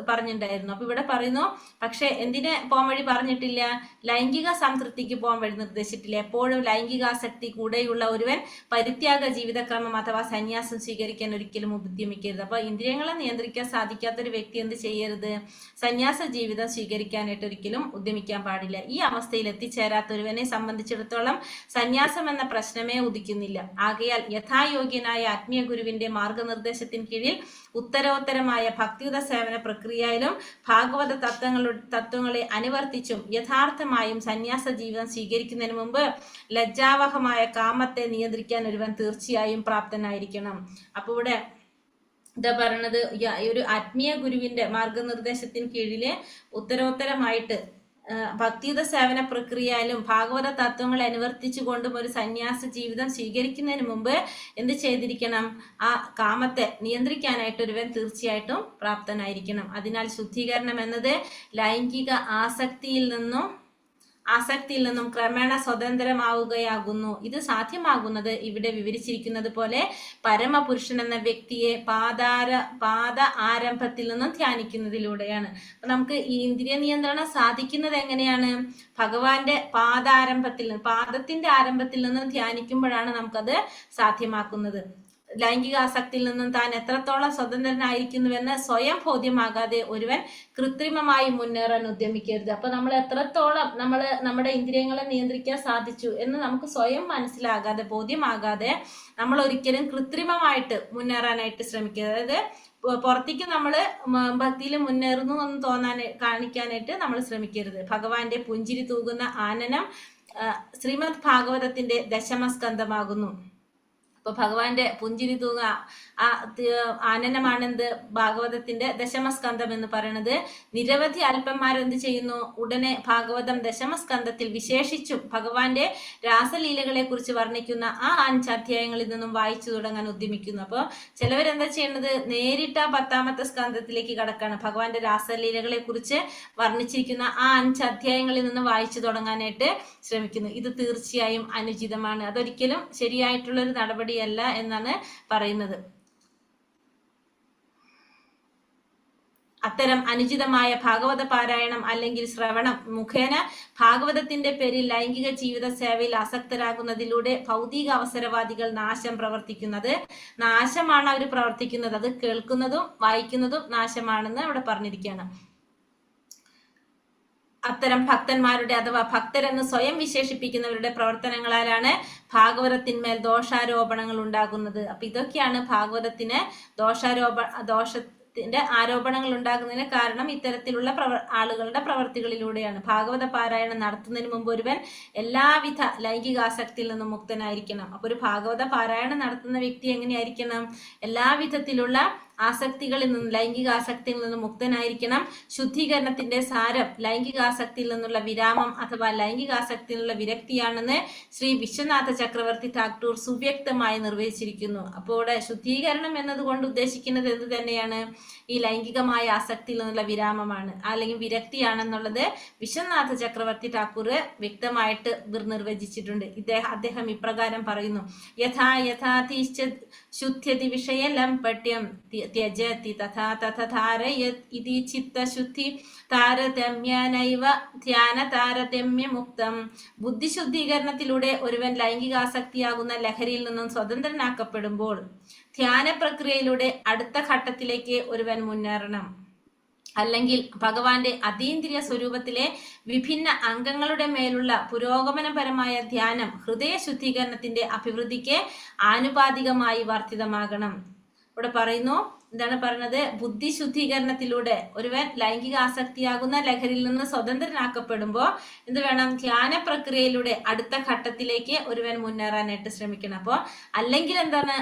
പറഞ്ഞിട്ടുണ്ടായിരുന്നു. അപ്പൊ ഇവിടെ പറയുന്നു, പക്ഷെ എന്തിന് പോംവഴി പറഞ്ഞിട്ടില്ല? ലൈംഗിക സംതൃപ്തിക്ക് പോംവഴി നിർദ്ദേശിച്ചിട്ടില്ല. എപ്പോഴും ലൈംഗികാസക്തി കൂടെയുള്ള ഒരുവൻ പരിത്യാഗ ജീവിതക്രമം അഥവാ സന്യാസം സ്വീകരിക്കാൻ ഒരിക്കലും ഉദ്യമിക്കരുത്. അപ്പൊ ഇന്ദ്രിയങ്ങളെ നിയന്ത്രിക്കാൻ സാധിക്കാത്തൊരു വ്യക്തി എന്ത് ചെയ്യരുത്? സന്യാസ ജീവിതം സ്വീകരിക്കാനായിട്ട് ഒരിക്കലും ഉദ്യമിക്കാൻ പാടില്ല. ഈ അവസ്ഥയിൽ എത്തിച്ചേരാത്തൊരുവനെ സംബന്ധിച്ചിടത്തോളം സന്യാസം എന്ന പ്രശ്നമേ ഉദിക്കുന്നില്ല. ആകയാൽ യഥായോഗ്യനായ ആത്മീയ ഗുരുവിന്റെ മാർഗനിർദ്ദേശത്തിന് കീഴിൽ ഉത്തരോത്തരമായ ഭക്തിയുത സേവന പ്രക്രിയയിലും ഭാഗവത തത്വങ്ങളെ അനുവർത്തിച്ചും യഥാർത്ഥമായും സന്യാസ ജീവിതം സ്വീകരിക്കുന്നതിന് മുമ്പ് ലജ്ജാവഹമായ കാമത്തെ നിയന്ത്രിക്കാൻ ഒരുവൻ തീർച്ചയായും പ്രാപ്തനായിരിക്കണം. അപ്പൊ ഇവിടെ എന്താ പറയണത്? ഒരു ആത്മീയ ഗുരുവിന്റെ മാർഗനിർദ്ദേശത്തിന് കീഴില് ഉത്തരോത്തരമായിട്ട് ഭക്തിയുത സേവന പ്രക്രിയയിലും ഭാഗവത തത്വങ്ങളെ അനുവർത്തിച്ചുകൊണ്ടും ഒരു സന്യാസ ജീവിതം സ്വീകരിക്കുന്നതിന് മുമ്പ് എന്ത് ചെയ്തിരിക്കണം? ആ കാമത്തെ നിയന്ത്രിക്കാനായിട്ട് ഒരുവൻ തീർച്ചയായിട്ടും പ്രാപ്തനായിരിക്കണം. അതിനാൽ ശുദ്ധീകരണം എന്നത് ലൈംഗിക ആസക്തിയിൽ നിന്നും ക്രമേണ സ്വതന്ത്രമാവുകയാകുന്നു. ഇത് സാധ്യമാകുന്നത് ഇവിടെ വിവരിച്ചിരിക്കുന്നത് പോലെ പരമപുരുഷൻ എന്ന വ്യക്തിയെ പാദ ആരംഭത്തിൽ നിന്നും ധ്യാനിക്കുന്നതിലൂടെയാണ്. അപ്പൊ നമുക്ക് ഈ ഇന്ദ്രിയ നിയന്ത്രണം സാധിക്കുന്നത് എങ്ങനെയാണ്? ഭഗവാന്റെ പാദത്തിന്റെ ആരംഭത്തിൽ നിന്നും ധ്യാനിക്കുമ്പോഴാണ് നമുക്കത് സാധ്യമാക്കുന്നത്. ലൈംഗിക ആസക്തിയിൽ നിന്നും താൻ എത്രത്തോളം സ്വതന്ത്രനായിരിക്കുന്നുവെന്ന് സ്വയം ബോധ്യമാകാതെ ഒരുവൻ കൃത്രിമമായി മുന്നേറാൻ ഉദ്യമിക്കരുത്. അപ്പൊ നമ്മൾ എത്രത്തോളം നമ്മുടെ ഇന്ദ്രിയങ്ങളെ നിയന്ത്രിക്കാൻ സാധിച്ചു എന്ന് നമുക്ക് സ്വയം മനസ്സിലാകാതെ, ബോധ്യമാകാതെ നമ്മൾ ഒരിക്കലും കൃത്രിമമായിട്ട് മുന്നേറാനായിട്ട് ശ്രമിക്കരുത്. അതായത് പുറത്തേക്ക് നമ്മൾ ഭക്തിയിൽ മുന്നേറുന്നു എന്ന് കാണിക്കാനായിട്ട് നമ്മൾ ശ്രമിക്കരുത്. ഭഗവാന്റെ പുഞ്ചിരി തൂകുന്ന ആനനം ശ്രീമദ് ഭാഗവതത്തിന്റെ ദശമസ്കന്ധമാകുന്നു. അപ്പൊ ഭഗവാന്റെ പുഞ്ചിരി തൂങ്ങ ആനനമാണെന്ത്? ഭാഗവതത്തിന്റെ ദശമസ്കന്ധം എന്ന് പറയുന്നത്. നിരവധി അല്പന്മാരെന്ത് ചെയ്യുന്നു? ഉടനെ ഭാഗവതം ദശമസ്കന്ധത്തിൽ വിശേഷിച്ചും ഭഗവാന്റെ രാസലീലകളെ കുറിച്ച് വർണ്ണിക്കുന്ന ആ 5 അധ്യായങ്ങളിൽ നിന്നും വായിച്ചു തുടങ്ങാൻ ഉദ്യമിക്കുന്നു. അപ്പോൾ ചിലവരെന്താ ചെയ്യുന്നത്? നേരിട്ട് ആ 10ാമത്തെ സ്കന്ധത്തിലേക്ക് കടക്കാണ്. ഭഗവാന്റെ രാസലീലകളെ കുറിച്ച് വർണ്ണിച്ചിരിക്കുന്ന ആ 5 അധ്യായങ്ങളിൽ നിന്ന് വായിച്ചു തുടങ്ങാനായിട്ട് ശ്രമിക്കുന്നു. ഇത് തീർച്ചയായും അനുചിതമാണ്. അതൊരിക്കലും ശരിയായിട്ടുള്ളൊരു നടപടിയല്ല എന്നാണ് പറയുന്നത്. അത്തരം അനുചിതമായ ഭാഗവത പാരായണം അല്ലെങ്കിൽ ശ്രവണം മുഖേന ഭാഗവതത്തിന്റെ പേരിൽ ലൈംഗിക ജീവിത സേവയിൽ ആസക്തരാകുന്നതിലൂടെ ഭൗതിക അവസരവാദികൾ നാശമാണ് അവർ പ്രവർത്തിക്കുന്നത്. അത് കേൾക്കുന്നതും വായിക്കുന്നതും നാശമാണെന്ന് അവിടെ പറഞ്ഞിരിക്കുകയാണ്. അത്തരം ഭക്തന്മാരുടെ അഥവാ ഭക്തരെന്ന് സ്വയം വിശേഷിപ്പിക്കുന്നവരുടെ പ്രവർത്തനങ്ങളാലാണ് ഭാഗവതത്തിന്മേൽ ദോഷാരോപണങ്ങൾ ഉണ്ടാകുന്നത്. അപ്പൊ ഇതൊക്കെയാണ് ഭാഗവതത്തിന് ദോഷത്തിന്റെ ആരോപണങ്ങൾ ഉണ്ടാകുന്നതിന് കാരണം. ഇത്തരത്തിലുള്ള ആളുകളുടെ പ്രവർത്തികളിലൂടെയാണ്. ഭാഗവത പാരായണം നടത്തുന്നതിന് മുമ്പ് ഒരുവൻ എല്ലാവിധ ലൈംഗികാസക്തിയിൽ നിന്നും മുക്തനായിരിക്കണം. അപ്പൊ ഒരു ഭാഗവത പാരായണം നടത്തുന്ന വ്യക്തി എങ്ങനെയായിരിക്കണം? എല്ലാവിധത്തിലുള്ള ആസക്തികളിൽ നിന്നും ലൈംഗികാസക്തിയിൽ നിന്നും മുക്തനായിരിക്കണം. ശുദ്ധീകരണത്തിന്റെ സാരം ലൈംഗികാസക്തിയിൽ നിന്നുള്ള വിരാമം അഥവാ ലൈംഗികാസക്തിയിൽ നിന്നുള്ള വിരക്തിയാണെന്ന് ശ്രീ വിശ്വനാഥ ചക്രവർത്തി ടാഗോർ സുവ്യക്തമായി നിർവചിച്ചിരിക്കുന്നു. അപ്പോൾ ഇവിടെ ശുദ്ധീകരണം എന്നതുകൊണ്ട് ഉദ്ദേശിക്കുന്നത് എന്ത് തന്നെയാണ്? ഈ ലൈംഗികമായ ആസക്തിയിൽ നിന്നുള്ള വിരാമമാണ്, അല്ലെങ്കിൽ വിരക്തിയാണെന്നുള്ളത് വിശ്വനാഥ ചക്രവർത്തി ടാഗോർ വ്യക്തമായിട്ട് നിർവചിച്ചിട്ടുണ്ട്. അദ്ദേഹം ഇപ്രകാരം പറയുന്നു: ശുദ്ധ്യതി വിഷയലം പട്യം ത്യജതി തഥാ തഥാരയത് ഇതി ചിത്തശുദ്ധി താരതമ്യേനൈവ ധ്യാന താരതമ്യ മുക്തം. ബുദ്ധിശുദ്ധീകരണത്തിലൂടെ ഒരുവൻ ലൈംഗികാസക്തിയാകുന്ന ലഹരിയിൽ നിന്നും സ്വതന്ത്രനാക്കപ്പെടുമ്പോൾ ധ്യാന പ്രക്രിയയിലൂടെ അടുത്ത ഘട്ടത്തിലേക്ക് ഒരുവൻ മുന്നേറണം. അല്ലെങ്കിൽ ഭഗവാന്റെ അതീന്ദ്രിയ സ്വരൂപത്തിലെ വിഭിന്ന അംഗങ്ങളുടെ മേലുള്ള പുരോഗമനപരമായ ധ്യാനം ഹൃദയ ശുദ്ധീകരണത്തിന്റെ അഭിവൃദ്ധിക്ക് ആനുപാതികമായി വർദ്ധിതമാകണം. ഇവിടെ പറയുന്നു, എന്താണ് പറയുന്നത്? ബുദ്ധി ശുദ്ധീകരണത്തിലൂടെ ഒരുവൻ ലൈംഗിക ആസക്തിയാകുന്ന ലഹരിയിൽ നിന്ന് സ്വതന്ത്രനാക്കപ്പെടുമ്പോൾ എന്ത് വേണം? ധ്യാന പ്രക്രിയയിലൂടെ അടുത്ത ഘട്ടത്തിലേക്ക് ഒരുവൻ മുന്നേറാനായിട്ട് ശ്രമിക്കണം. അപ്പോൾ അല്ലെങ്കിൽ എന്താണ്?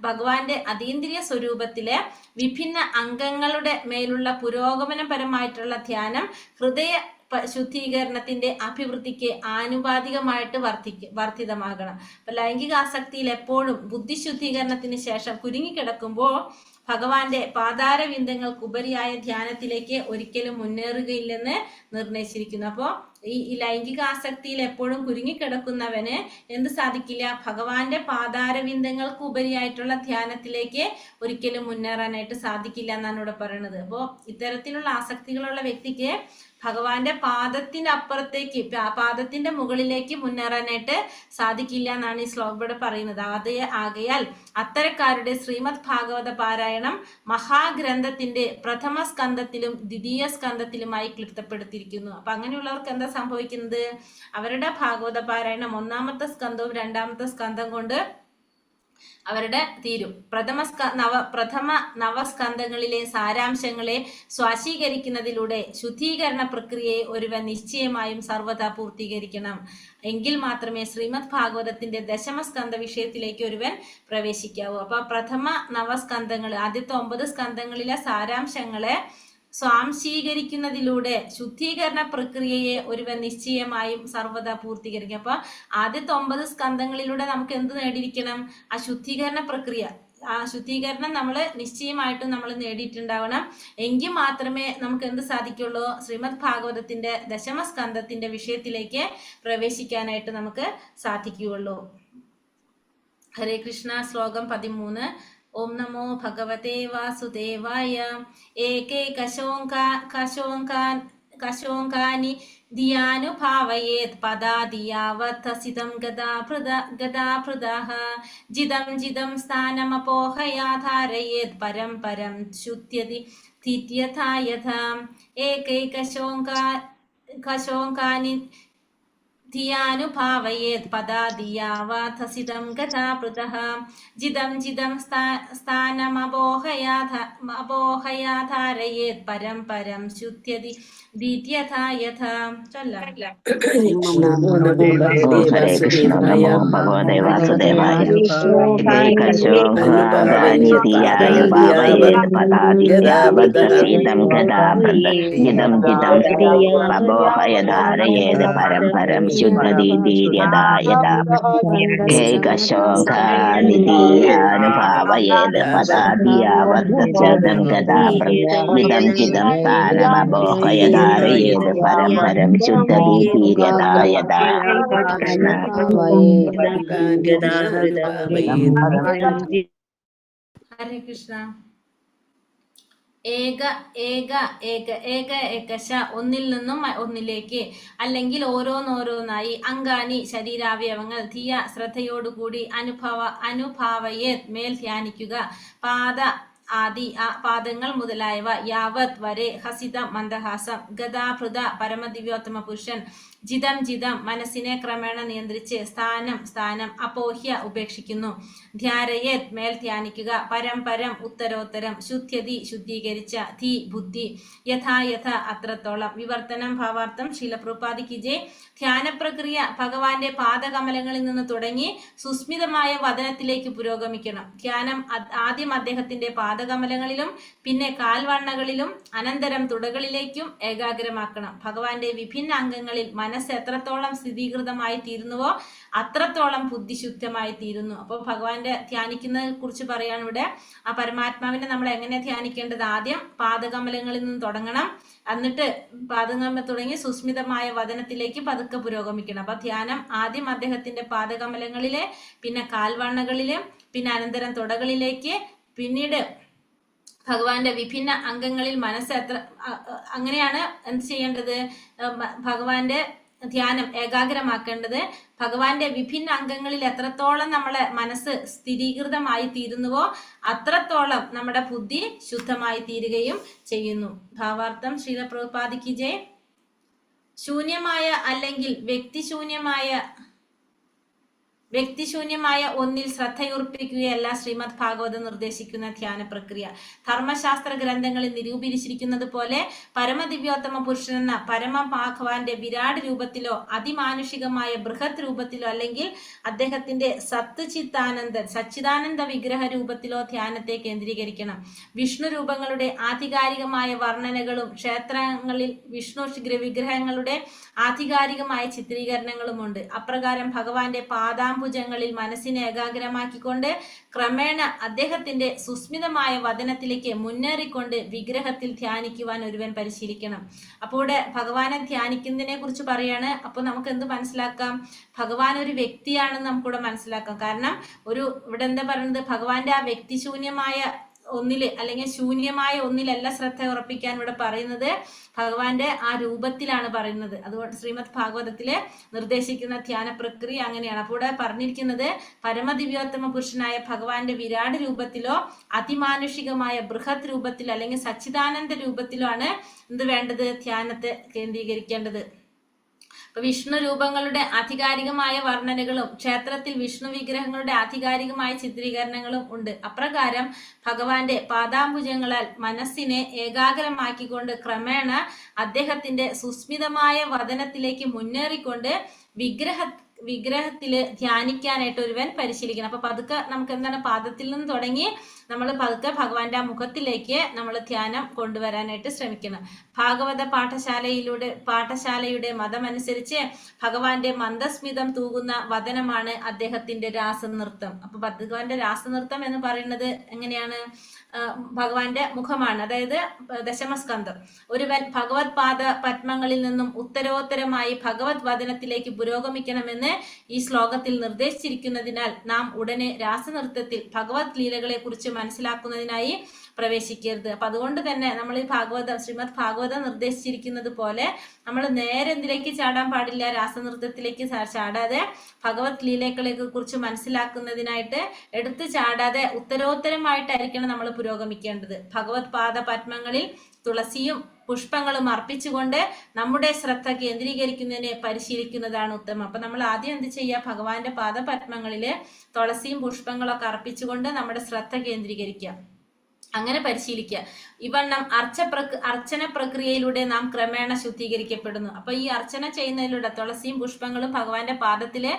ഭഗവാന്റെ അതീന്ദ്രിയ സ്വരൂപത്തിലെ വിഭിന്ന അംഗങ്ങളുടെ മേലുള്ള പുരോഗമനപരമായിട്ടുള്ള ധ്യാനം ഹൃദയ ശുദ്ധീകരണത്തിന്റെ അഭിവൃദ്ധിക്ക് ആനുപാതികമായിട്ട് വർദ്ധിതമാകണം. അപ്പൊ ലൈംഗിക ആസക്തിയിൽ എപ്പോഴും ബുദ്ധി ശുദ്ധീകരണത്തിന് ശേഷം കുരുങ്ങിക്കിടക്കുമ്പോൾ ഭഗവാന്റെ പാതാരവിന്ദങ്ങൾക്ക് ഉപരിയായ ധ്യാനത്തിലേക്ക് ഒരിക്കലും മുന്നേറുകയില്ലെന്ന് നിർണയിച്ചിരിക്കുന്നു. അപ്പോൾ ഈ ലൈംഗിക ആസക്തിയിൽ എപ്പോഴും കുരുങ്ങിക്കിടക്കുന്നവന് എന്ത് സാധിക്കില്ല? ഭഗവാന്റെ പാതാരവിന്ദങ്ങൾക്ക് ഉപരിയായിട്ടുള്ള ധ്യാനത്തിലേക്ക് ഒരിക്കലും മുന്നേറാനായിട്ട് സാധിക്കില്ല എന്നാണ് ഇവിടെ പറയുന്നത്. അപ്പോൾ ഇത്തരത്തിലുള്ള ആസക്തികളുള്ള വ്യക്തിക്ക് ഭഗവാന്റെ പാദത്തിന്റെ അപ്പുറത്തേക്ക്, പാദത്തിന്റെ മുകളിലേക്ക് മുന്നേറാനായിട്ട് സാധിക്കില്ല എന്നാണ് ഈ ശ്ലോകം ഇവിടെ പറയുന്നത്. ആകയാൽ അത്തരക്കാരുടെ ശ്രീമദ് ഭാഗവത പാരായണം മഹാഗ്രന്ഥത്തിന്റെ പ്രഥമ സ്കന്ധത്തിലും ദ്വിതീയ സ്കന്ധത്തിലുമായി ക്ലിപ്തപ്പെടുത്തിയിരിക്കുന്നു. അപ്പൊ അങ്ങനെയുള്ളവർക്ക് എന്താ സംഭവിക്കുന്നത്? അവരുടെ ഭാഗവത പാരായണം ഒന്നാമത്തെ സ്കന്ധവും രണ്ടാമത്തെ സ്കന്ധം കൊണ്ട് അവരുടെ തീരും. പ്രഥമ നവസ്കന്ധങ്ങളിലെ സാരാംശങ്ങളെ സ്വാശീകരിക്കുന്നതിലൂടെ ശുദ്ധീകരണ പ്രക്രിയയെ ഒരുവൻ നിശ്ചയമായും സർവ്വതാ പൂർത്തീകരിക്കണം. എങ്കിൽ മാത്രമേ ശ്രീമദ് ഭാഗവതത്തിന്റെ ദശമസ്കന്ധ വിഷയത്തിലേക്ക് ഒരുവൻ പ്രവേശിക്കാവൂ. അപ്പൊ പ്രഥമ നവസ്കന്ധങ്ങൾ, ആദ്യത്തെ 9 സ്കന്ധങ്ങളിലെ സാരാംശങ്ങളെ സ്വാംശീകരിക്കുന്നതിലൂടെ ശുദ്ധീകരണ പ്രക്രിയയെ ഒരുവൻ നിശ്ചയമായും സർവ്വതാ പൂർത്തീകരിക്കും. അപ്പൊ ആദ്യത്തെ 9 സ്കന്ധങ്ങളിലൂടെ നമുക്ക് എന്ത് നേടിയിരിക്കണം? ആ ശുദ്ധീകരണ പ്രക്രിയ, ആ ശുദ്ധീകരണം നമ്മൾ നിശ്ചയമായിട്ടും നമ്മൾ നേടിയിട്ടുണ്ടാവണം. എങ്കിൽ മാത്രമേ നമുക്ക് എന്ത് സാധിക്കുള്ളൂ? ശ്രീമദ് ഭാഗവതത്തിന്റെ ദശമസ്കന്ധത്തിന്റെ വിഷയത്തിലേക്ക് പ്രവേശിക്കാനായിട്ട് നമുക്ക് സാധിക്കുകയുള്ളൂ. ഹരേ കൃഷ്ണ. ശ്ലോകം 13. ഓം നമോ ഭഗവതേ വാസുദേവായ. കശോങ്കാനി ധിയാനുഭാവയേത് പദാദിയാവത്തസിതം ഗദാഭൃതഃ ജിദം സ്ഥാനമപോഹയാധാരയേത് പരം പരം ശുദ്ധ്യതി തിര്യഥാ യഥാ ഏകൈകശോങ്കാനി ധിയാനുഭാവയേത് പദാദിയാവത്തസിതം ഗദാഭൃതഃ ജിദം സ്ഥാനമപോഹയാധാരയേത് പരം പരം ശുദ്ധ്യതി ദ്വിത്യഥാ യഥാ. ചൊല്ലാം. ഹരേ കൃഷ്ണ. നമോ ഭഗവതേ വാസുദേവായ. പദാദിയാവതസിതം ഗദാഭൃതഃ ജിദം സ്ഥാനമപോഹയാധാരയേത് പരം പരം ശുദ്ധ്യതി ദ്വിത്യഥാ യഥാ ഏകശോകാനിധിയാനുഭാവയേത് പദാദിയാവത്തസിതം ഗദാഭൃതഃ ജിദം സ്ഥാനമപോഹയാധാരയേത് പരം പരം ശുദ്ധ്യതി ദ്വിത്യഥാ യഥാ. ഹരേ കൃഷ്ണ. ഏകശ ഒന്നിൽ നിന്നും ഒന്നിലേക്ക്, അല്ലെങ്കിൽ ഓരോന്നോരോന്നായി, അംഗാനി ശരീരാവയവങ്ങൾ, ധിയ ശ്രദ്ധയോടുകൂടി, അനുഭാവയേത് മേൽ ധ്യാനിക്കുക, പാദങ്ങൾ മുതലായവ, യാവത് വരെ, ഹസിത മന്ദഹാസം, ഗദാഭൃത പരമദിവ്യോത്തമ പുരുഷൻ, ജിതം മനസ്സിനെ ക്രമേണ നിയന്ത്രിച്ച്, സ്ഥാനം അപോഹ്യ ഉപേക്ഷിക്കുന്നു, ധ്യാരയേത് മേൽ ധ്യാനിക്കുക, പരം ഉത്തരോത്തരം, ശുദ്ധ്യതി ശുദ്ധീകരിച്ച, ധി ബുദ്ധി, യഥാ അത്രത്തോളം. വിവർത്തനം ഭാവാർത്ഥം. ശീല പ്രഭുപാദിക്ക് ജയ്. ധ്യാന പ്രക്രിയ ഭഗവാന്റെ പാദകമലങ്ങളിൽ നിന്ന് തുടങ്ങി സുസ്മിതമായ വദനത്തിലേക്ക് പുരോഗമിക്കണം. ധ്യാനം ആദ്യം അദ്ദേഹത്തിന്റെ പാദകമലങ്ങളിലും പിന്നെ കാൽവണ്ണകളിലും അനന്തരം തുടകളിലേക്കും ഏകാഗ്രമാക്കണം. ഭഗവാന്റെ വിഭിന്ന അംഗങ്ങളിൽ മനസ്സ് എത്രത്തോളം സ്ഥിരീകൃതമായി തീരുന്നുവോ അത്രത്തോളം ബുദ്ധിശുദ്ധമായി തീരുന്നു. അപ്പോൾ ഭഗവാന്റെ ധ്യാനിക്കുന്നതിനെ കുറിച്ച് പറയാണ് ഇവിടെ. ആ പരമാത്മാവിനെ നമ്മൾ എങ്ങനെ ധ്യാനിക്കേണ്ടത്? ആദ്യം പാദകമലങ്ങളിൽ നിന്ന് തുടങ്ങണം, എന്നിട്ട് പാദകമല തുടങ്ങി സുസ്മിതമായ വദനത്തിലേക്ക് പതുക്കെ പുരോഗമിക്കണം. അപ്പൊ ധ്യാനം ആദ്യം അദ്ദേഹത്തിന്റെ പാദകമലങ്ങളിലെ, പിന്നെ കാൽവണ്ണകളിലെ, പിന്നെ അനന്തരം തുടകളിലേക്ക്, പിന്നീട് ഭഗവാന്റെ വിഭിന്ന അംഗങ്ങളിൽ മനസ്സ് അങ്ങനെയാണ് എന്ത് ചെയ്യേണ്ടത്? ഭഗവാന്റെ ധ്യാനം ഏകാഗ്രമാക്കേണ്ടത്. ഭഗവാന്റെ വിഭിന്ന അംഗങ്ങളിൽ എത്രത്തോളം നമ്മളെ മനസ്സ് സ്ഥിരീകൃതമായി തീരുന്നുവോ അത്രത്തോളം നമ്മുടെ ബുദ്ധി ശുദ്ധമായി തീരുകയും ചെയ്യുന്നു. ഭാവാർത്ഥം. ശ്രീല പ്രഭുപാദിക്ക് ജയ്. ശൂന്യമായ അല്ലെങ്കിൽ വ്യക്തിശൂന്യമായ ഒന്നിൽ ശ്രദ്ധയുറപ്പിക്കുകയല്ല ശ്രീമദ് ഭാഗവതം നിർദ്ദേശിക്കുന്ന ധ്യാന പ്രക്രിയ. ധർമ്മശാസ്ത്ര ഗ്രന്ഥങ്ങളിൽ നിരൂപിച്ചിരിക്കുന്നത് പോലെ പരമദിവ്യോത്തമ പുരുഷൻ എന്ന പരമഭാഗവാന്റെ വിരാട് രൂപത്തിലോ അതിമാനുഷികമായ ബൃഹത് രൂപത്തിലോ അല്ലെങ്കിൽ അദ്ദേഹത്തിന്റെ സച്ചിദാനന്ദ വിഗ്രഹ രൂപത്തിലോ ധ്യാനത്തെ കേന്ദ്രീകരിക്കണം. വിഷ്ണു രൂപങ്ങളുടെ ആധികാരികമായ വർണ്ണനകളും ക്ഷേത്രങ്ങളിൽ വിഷ്ണു വിഗ്രഹങ്ങളുടെ ആധികാരികമായ ചിത്രീകരണങ്ങളുമുണ്ട്. അപ്രകാരം ഭഗവാന്റെ പാദാംബുജങ്ങളിൽ മനസ്സിനെ ഏകാഗ്രമാക്കിക്കൊണ്ട് ക്രമേണ അദ്ദേഹത്തിന്റെ സുസ്മിതമായ വദനത്തിലേക്ക് മുന്നേറിക്കൊണ്ട് വിഗ്രഹത്തിൽ ധ്യാനിക്കുവാൻ ഒരുവൻ പരിശീലിക്കണം. അപ്പോൾ ഇവിടെ ഭഗവാനെ ധ്യാനിക്കുന്നതിനെ കുറിച്ച് പറയാണ്. അപ്പോൾ നമുക്ക് എന്ത് മനസ്സിലാക്കാം? ഭഗവാൻ ഒരു വ്യക്തിയാണെന്ന് നമുക്കിവിടെ മനസ്സിലാക്കാം. കാരണം ഇവിടെ എന്താ പറയുന്നത്? ഭഗവാന്റെ ആ വ്യക്തിശൂന്യമായ ഒന്നില് അല്ലെങ്കിൽ ശൂന്യമായ ഒന്നിലല്ല ശ്രദ്ധ ഉറപ്പിക്കാൻ ഇവിടെ പറയുന്നത്, ഭഗവാന്റെ ആ രൂപത്തിലാണ് പറയുന്നത്. അതുകൊണ്ട് ശ്രീമദ് ഭാഗവതത്തില് നിർദ്ദേശിക്കുന്ന ധ്യാന പ്രക്രിയ അങ്ങനെയാണ്. അപ്പോൾ ഇവിടെ പറഞ്ഞിരിക്കുന്നത് പരമദിവ്യോത്തമ പുരുഷനായ ഭഗവാന്റെ വിരാട് രൂപത്തിലോ അതിമാനുഷികമായ ബൃഹത് രൂപത്തിലോ അല്ലെങ്കിൽ സച്ചിദാനന്ദ രൂപത്തിലോ ആണ് എന്ത് വേണ്ടത്? ധ്യാനത്തെ കേന്ദ്രീകരിക്കേണ്ടത്. വിഷ്ണു രൂപങ്ങളുടെ ആധികാരികമായ വർണ്ണനകളും ക്ഷേത്രത്തിൽ വിഷ്ണു വിഗ്രഹങ്ങളുടെ ആധികാരികമായ ചിത്രീകരണങ്ങളും ഉണ്ട്. അപ്രകാരം ഭഗവാന്റെ പാദാംബുജങ്ങളാൽ മനസ്സിനെ ഏകാഗ്രമാക്കിക്കൊണ്ട് ക്രമേണ അദ്ദേഹത്തിന്റെ സുസ്മിതമായ വദനത്തിലേക്ക് മുന്നേറിക്കൊണ്ട് വിഗ്രഹത്തില് ധ്യാനിക്കാനായിട്ട് ഒരുവൻ പരിശീലിക്കണം. അപ്പൊ പതുക്കെ നമുക്ക് എന്താണ്, പാദത്തിൽ നിന്ന് തുടങ്ങി നമ്മൾ പതുക്കെ ഭഗവാന്റെ ആ മുഖത്തിലേക്ക് നമ്മൾ ധ്യാനം കൊണ്ടുവരാനായിട്ട് ശ്രമിക്കണം. ഭാഗവത പാഠശാലയുടെ മതമനുസരിച്ച് ഭഗവാന്റെ മന്ദസ്മിതം തൂകുന്ന വദനമാണ് അദ്ദേഹത്തിന്റെ രാസനൃത്തം. അപ്പൊ ഭഗവാന്റെ രാസനൃത്തം എന്ന് പറയുന്നത് എങ്ങനെയാണ്? ഭഗവാന്റെ മുഖമാണ്, അതായത് ദശമസ്കന്ധം. ഒരുവൻ ഭഗവത് പാദ പത്മങ്ങളിൽ നിന്നും ഉത്തരോത്തരമായി ഭഗവത് വദനത്തിലേക്ക് പുരോഗമിക്കണമെന്ന് ഈ ശ്ലോകത്തിൽ നിർദ്ദേശിച്ചിരിക്കുന്നതിനാൽ നാം ഉടനെ രാസനൃത്തത്തിൽ ഭഗവത് ലീലകളെ കുറിച്ച് മനസ്സിലാക്കുന്നതിനായി പ്രവേശിക്കരുത്. അപ്പൊ അതുകൊണ്ട് തന്നെ നമ്മൾ ഈ ശ്രീമദ് ഭാഗവതം നിർദ്ദേശിച്ചിരിക്കുന്നത് പോലെ നമ്മൾ നേരെ എന്തിലേക്ക് ചാടാൻ പാടില്ല? രാസനൃത്തത്തിലേക്ക് ചാടാതെ ഭഗവത് ലീലകളെ കുറിച്ച് മനസ്സിലാക്കുന്നതിനായിട്ട് എടുത്ത് ചാടാതെ ഉത്തരോത്തരമായിട്ടായിരിക്കണം നമ്മൾ പുരോഗമിക്കേണ്ടത്. ഭഗവത് പാദ പത്മങ്ങളിൽ തുളസിയും പുഷ്പങ്ങളും അർപ്പിച്ചുകൊണ്ട് നമ്മുടെ ശ്രദ്ധ കേന്ദ്രീകരിക്കുന്നതിനെ പരിശീലിക്കുന്നതാണ് ഉത്തമം. അപ്പൊ നമ്മൾ ആദ്യം എന്ത് ചെയ്യുക? ഭഗവാന്റെ പാദപത്മങ്ങളില് തുളസിയും പുഷ്പങ്ങളൊക്കെ അർപ്പിച്ചുകൊണ്ട് നമ്മുടെ ശ്രദ്ധ കേന്ദ്രീകരിക്കുക, അങ്ങനെ പരിശീലിക്കുക. ഇവണ്ണം അർച്ചന പ്രക്രിയയിലൂടെ നാം ക്രമേണ ശുദ്ധീകരിക്കപ്പെടുന്നു. അപ്പൊ ഈ അർച്ചന ചെയ്യുന്നതിലൂടെ തുളസിയും പുഷ്പങ്ങളും ഭഗവാന്റെ പാദത്തില്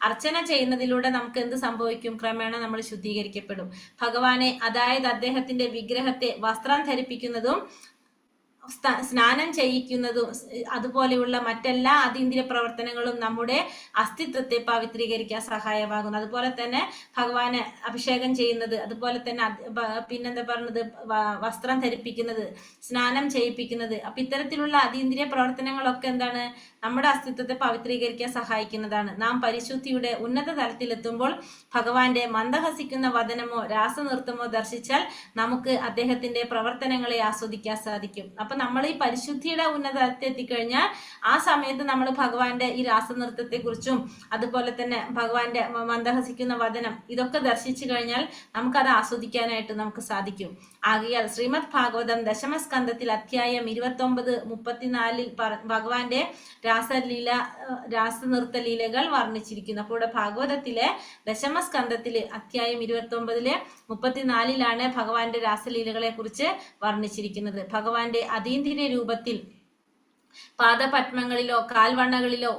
അർച്ചന ചെയ്യുന്നതിലൂടെ നമുക്ക് എന്ത് സംഭവിക്കും? ക്രമേണ നമ്മൾ ശുദ്ധീകരിക്കപ്പെടും. ഭഗവാനെ, അതായത് അദ്ദേഹത്തിന്റെ വിഗ്രഹത്തെ വസ്ത്രം ധരിപ്പിക്കുന്നതും സ്നാനം ചെയ്യിക്കുന്നതും അതുപോലെയുള്ള മറ്റെല്ലാ അതീന്ദ്രിയ പ്രവർത്തനങ്ങളും നമ്മുടെ അസ്തിത്വത്തെ പവിത്രീകരിക്കാൻ സഹായമാകുന്നു. അതുപോലെ തന്നെ ഭഗവാനെ അഭിഷേകം ചെയ്യുന്നത്, അതുപോലെ തന്നെ പിന്നെന്താ പറഞ്ഞത്, വസ്ത്രം ധരിപ്പിക്കുന്നത്, സ്നാനം ചെയ്യിപ്പിക്കുന്നത്. അപ്പൊ ഇത്തരത്തിലുള്ള അതീന്ദ്രിയ പ്രവർത്തനങ്ങളൊക്കെ എന്താണ്? നമ്മുടെ അസ്തിത്വത്തെ പവിത്രീകരിക്കാൻ സഹായിക്കുന്നതാണ്. നാം പരിശുദ്ധിയുടെ ഉന്നത തലത്തിലെത്തുമ്പോൾ ഭഗവാന്റെ മന്ദഹസിക്കുന്ന വദനമോ രാസനൃത്തമോ ദർശിച്ചാൽ നമുക്ക് അദ്ദേഹത്തിന്റെ പ്രവർത്തനങ്ങളെ ആസ്വദിക്കാൻ സാധിക്കും. അപ്പൊ നമ്മൾ ഈ പരിശുദ്ധിയുടെ ഉന്നത തലത്തിൽ എത്തിക്കഴിഞ്ഞാൽ ആ സമയത്ത് നമ്മൾ ഭഗവാന്റെ ഈ രാസനൃത്തത്തെ കുറിച്ചും അതുപോലെ തന്നെ ഭഗവാന്റെ മന്ദഹസിക്കുന്ന വദനം ഇതൊക്കെ ദർശിച്ചു കഴിഞ്ഞാൽ നമുക്കത് ആസ്വദിക്കാനായിട്ട് നമുക്ക് സാധിക്കും. ആകയാൽ ശ്രീമദ് ഭാഗവതം ദശമസ്കന്ധത്തിൽ അധ്യായം 29-34 ഭഗവാന്റെ രാസനൃത്ത ലീലകൾ വർണ്ണിച്ചിരിക്കുന്നു. അപ്പോൾ ഇവിടെ ഭാഗവതത്തിലെ ദശമസ്കന്ധത്തില് അധ്യായം 29-34 ഭഗവാന്റെ രാസലീലകളെ കുറിച്ച് വർണ്ണിച്ചിരിക്കുന്നത്. ഭഗവാന്റെ അതീന്ദ്രിയ രൂപത്തിൽ പാദപത്മങ്ങളിലോ കാൽവണ്ണകളിലോ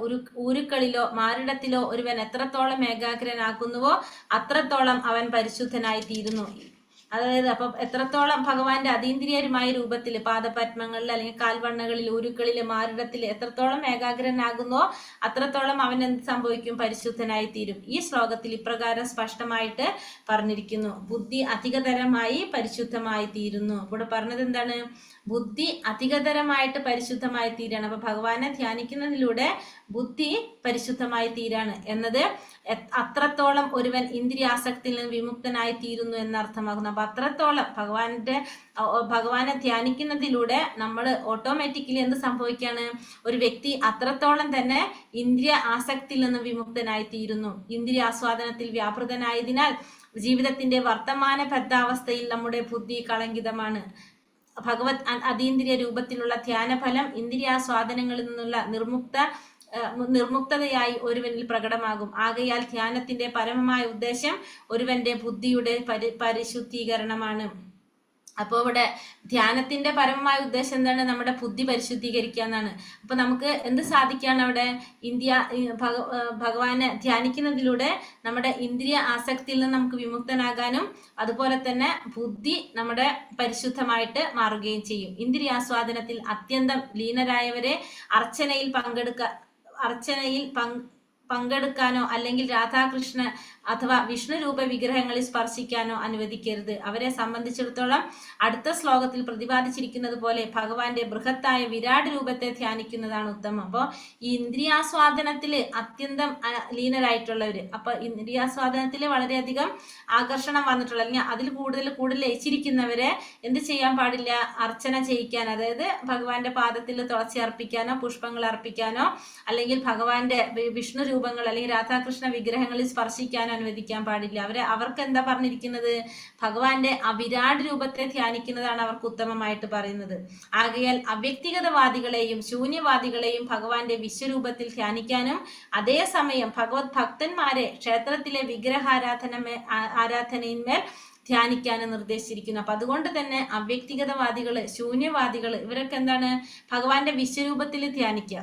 ഊരുക്കളിലോ മാറിടത്തിലോ ഒരുവൻ എത്രത്തോളം ഏകാഗ്രനാകുന്നുവോ അത്രത്തോളം അവൻ പരിശുദ്ധനായി തീരുന്നു. അതായത് അപ്പൊ എത്രത്തോളം ഭഗവാന്റെ അതീന്ദ്രിയമായ രൂപത്തിൽ പാദപത്മങ്ങളിൽ അല്ലെങ്കിൽ കാൽവണ്ണകളിൽ ഊരുക്കളിൽ മാറിടത്തിൽ എത്രത്തോളം ഏകാഗ്രനാകുന്നോ അത്രത്തോളം അവൻ എന്ത് സംഭവിക്കും? പരിശുദ്ധനായി തീരും. ഈ ശ്ലോകത്തിൽ ഇപ്രകാരം സ്പഷ്ടമായിട്ട് പറഞ്ഞിരിക്കുന്നു: ബുദ്ധി അധികതരമായി പരിശുദ്ധമായി തീരുന്നു. ഇവിടെ പറഞ്ഞത് എന്താണ്? ബുദ്ധി അധികതരമായിട്ട് പരിശുദ്ധമായി തീരാണ്. അപ്പൊ ഭഗവാനെ ധ്യാനിക്കുന്നതിലൂടെ ബുദ്ധി പരിശുദ്ധമായി തീരാണ് എന്നത് അത്രത്തോളം ഒരുവൻ ഇന്ദ്രിയാസക്തിയിൽ നിന്ന് വിമുക്തനായി തീരുന്നു എന്നർത്ഥമാകുന്നു. അപ്പൊ അത്രത്തോളം ഭഗവാനെ ധ്യാനിക്കുന്നതിലൂടെ നമ്മൾ ഓട്ടോമാറ്റിക്കലി എന്ത് സംഭവിക്കാണ്? ഒരു വ്യക്തി അത്രത്തോളം തന്നെ ഇന്ദ്രിയ ആസക്തിയിൽ നിന്ന് വിമുക്തനായി തീരുന്നു. ഇന്ദ്രിയ ആസ്വാദനത്തിൽ വ്യാപൃതനായതിനാൽ ജീവിതത്തിന്റെ വർത്തമാന ബദ്ധാവസ്ഥയിൽ നമ്മുടെ ബുദ്ധി കളങ്കിതമാണ്. ഭഗവത് അതീന്ദ്രിയ രൂപത്തിലുള്ള ധ്യാനഫലം ഇന്ദ്രിയാസ്വാദനങ്ങളിൽ നിന്നുള്ള നിർമുക്തതയായി ഒരുവനിൽ പ്രകടമാകും. ആകയാൽ ധ്യാനത്തിന്റെ പരമമായ ഉദ്ദേശം ഒരുവന്റെ ബുദ്ധിയുടെ പരിശുദ്ധീകരണമാണ്. അപ്പോൾ ഇവിടെ ധ്യാനത്തിന്റെ പരമമായ ഉദ്ദേശം എന്താണ്? നമ്മുടെ ബുദ്ധി പരിശുദ്ധീകരിക്കുക എന്നാണ്. അപ്പൊ നമുക്ക് എന്ത് സാധിക്കാണ് അവിടെ? ഭഗവാനെ ധ്യാനിക്കുന്നതിലൂടെ നമ്മുടെ ഇന്ദ്രിയ ആസക്തിയിൽ നിന്ന് നമുക്ക് വിമുക്തനാകാനും അതുപോലെ തന്നെ ബുദ്ധി നമ്മുടെ പരിശുദ്ധമായിട്ട് മാറുകയും ചെയ്യും. ഇന്ദ്രിയാസ്വാദനത്തിൽ അത്യന്തം ലീനരായവരെ അർച്ചനയിൽ പങ്കെടുക്കാനോ അല്ലെങ്കിൽ രാധാകൃഷ്ണ അഥവാ വിഷ്ണു രൂപ വിഗ്രഹങ്ങളിൽ സ്പർശിക്കാനോ അനുവദിക്കരുത്. അവരെ സംബന്ധിച്ചിടത്തോളം അടുത്ത ശ്ലോകത്തിൽ പ്രതിപാദിച്ചിരിക്കുന്നത് പോലെ ഭഗവാന്റെ ബൃഹത്തായ വിരാട് രൂപത്തെ ധ്യാനിക്കുന്നതാണ് ഉത്തമം. അപ്പോൾ ഈ ഇന്ദ്രിയാസ്വാദനത്തിൽ അത്യന്തം ലീനരായിട്ടുള്ളവര്, അപ്പൊ ഇന്ദ്രിയാസ്വാദനത്തിൽ വളരെയധികം ആകർഷണം വന്നിട്ടുള്ള അല്ലെങ്കിൽ അതിൽ കൂടുതൽ ലയിച്ചിരിക്കുന്നവരെ എന്ത് ചെയ്യാൻ പാടില്ല? അർച്ചന ചെയ്യിക്കാൻ, അതായത് ഭഗവാന്റെ പാദത്തിൽ തുളസി അർപ്പിക്കാനോ പുഷ്പങ്ങൾ അർപ്പിക്കാനോ അല്ലെങ്കിൽ ഭഗവാന്റെ വിഷ്ണു രൂപങ്ങൾ അല്ലെങ്കിൽ രാധാകൃഷ്ണ വിഗ്രഹങ്ങളിൽ സ്പർശിക്കാനോ അനുവദിക്കാൻ പാടില്ല. അവർക്ക് എന്താ പറഞ്ഞിരിക്കുന്നത്? ഭഗവാന്റെ അവിരാട് രൂപത്തെ ധ്യാനിക്കുന്നതാണ് അവർക്ക് ഉത്തമമായിട്ട് പറയുന്നത്. ആകയാൽ അവ്യക്തിഗതവാദികളെയും ശൂന്യവാദികളെയും ഭഗവാന്റെ വിശ്വരൂപത്തിൽ ധ്യാനിക്കാനും അതേസമയം ഭഗവത് ഭക്തന്മാരെ ക്ഷേത്രത്തിലെ ആരാധനയിന്മേൽ ധ്യാനിക്കാനും നിർദ്ദേശിച്ചിരിക്കുന്നു. അപ്പൊ അതുകൊണ്ട് തന്നെ അവ്യക്തിഗതവാദികള് ശൂന്യവാദികള് ഇവരൊക്കെ എന്താണ്? ഭഗവാന്റെ വിശ്വരൂപത്തിൽ ധ്യാനിക്കുക.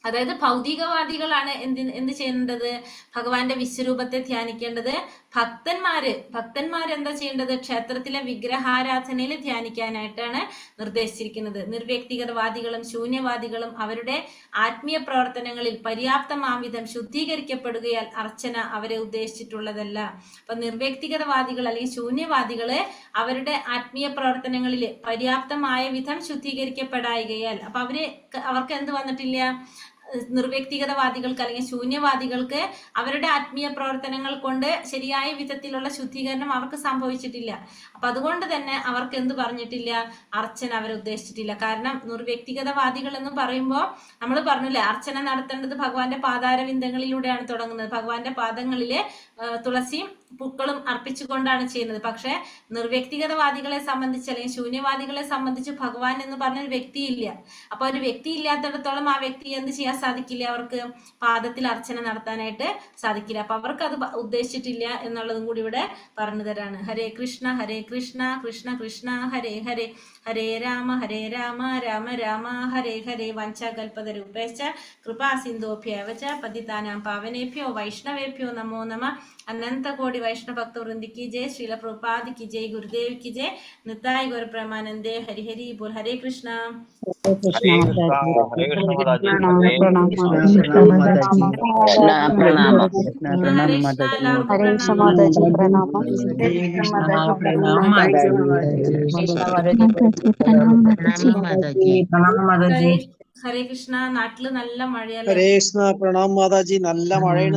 അതായത് ഭൗതികവാദികളാണ് എന്ത് ചെയ്യേണ്ടത്? ഭഗവാന്റെ വിശ്വരൂപത്തെ ധ്യാനിക്കേണ്ടത്. ഭക്തന്മാര് എന്താ ചെയ്യേണ്ടത്? ക്ഷേത്രത്തിലെ വിഗ്രഹാരാധനയിൽ ധ്യാനിക്കാനായിട്ടാണ് നിർദ്ദേശിച്ചിരിക്കുന്നത്. നിർവ്യക്തിഗതവാദികളും ശൂന്യവാദികളും അവരുടെ ആത്മീയ പ്രവർത്തനങ്ങളിൽ പര്യാപ്തമാംവിധം ശുദ്ധീകരിക്കപ്പെടുകയാൽ അർച്ചന അവരെ ഉദ്ദേശിച്ചിട്ടുള്ളതല്ല. അപ്പൊ നിർവ്യക്തിഗതവാദികൾ അല്ലെങ്കിൽ ശൂന്യവാദികള് അവരുടെ ആത്മീയ പ്രവർത്തനങ്ങളിൽ പര്യാപ്തമായ വിധം ശുദ്ധീകരിക്കപ്പെടായികയാൽ അപ്പൊ അവർക്ക് എന്ത് വന്നിട്ടില്ല? നിർവ്യക്തിഗതവാദികൾക്ക് അല്ലെങ്കിൽ ശൂന്യവാദികൾക്ക് അവരുടെ ആത്മീയ പ്രവർത്തനങ്ങൾ കൊണ്ട് ശരിയായ വിധത്തിലുള്ള ശുദ്ധീകരണം അവർക്ക് സംഭവിച്ചിട്ടില്ല. അപ്പൊ അതുകൊണ്ട് തന്നെ അവർക്ക് എന്ത് പറഞ്ഞിട്ടില്ല? അർച്ചന അവരെ ഉദ്ദേശിച്ചിട്ടില്ല. കാരണം നിർവ്യക്തിഗതവാദികൾ എന്ന് പറയുമ്പോൾ നമ്മൾ പറഞ്ഞില്ലേ, അർച്ചന നടത്തേണ്ടത് ഭഗവാന്റെ പാതാരവിന്ദങ്ങളിലൂടെയാണ് തുടങ്ങുന്നത്. ഭഗവാന്റെ പാദങ്ങളിലെ തുളസിയും പൂക്കളും അർപ്പിച്ചുകൊണ്ടാണ് ചെയ്യുന്നത്. പക്ഷെ നിർവ്യക്തിഗതവാദികളെ സംബന്ധിച്ച് അല്ലെങ്കിൽ ശൂന്യവാദികളെ സംബന്ധിച്ച് ഭഗവാൻ എന്ന് പറഞ്ഞൊരു വ്യക്തിയില്ല. അപ്പൊ ഒരു വ്യക്തി ഇല്ലാത്തിടത്തോളം ആ വ്യക്തി എന്ത് ചെയ്യാൻ സാധിക്കില്ല? അവർക്ക് പാദത്തിൽ അർച്ചന നടത്താനായിട്ട് സാധിക്കില്ല. അപ്പൊ അവർക്ക് അത് ഉദ്ദേശിച്ചിട്ടില്ല എന്നുള്ളതും കൂടി ഇവിടെ പറഞ്ഞു തരാണ്. ഹരേ കൃഷ്ണ കൃഷ്ണ കൃഷ്ണ ഹരേ ഹരേ, ഹരേ രാമ രാമ രാമ ഹരേ ഹരേ. വഞ്ചാകൽപതരൂപേശ്ച കൃപാ സിന്ധോഭ്യവച പതിതാനാം പാവനേഭ്യോ വൈഷ്ണവേഭ്യോ നമോ നമഃ. अनंत कोटि वैष्णव भक्त वृंद की जय, श्रील प्रभुपाद की जय, गुरुदेव की जय, निताय गौर प्रेमानंदे, हरि हरि बोल। हरे कृष्णा। ഹരേ കൃഷ്ണ. നാട്ടില് നല്ല മഴയല്ലേ? ഹരേ കൃഷ്ണ. പ്രണാം മാതാജി. നല്ല മഴയാണ്.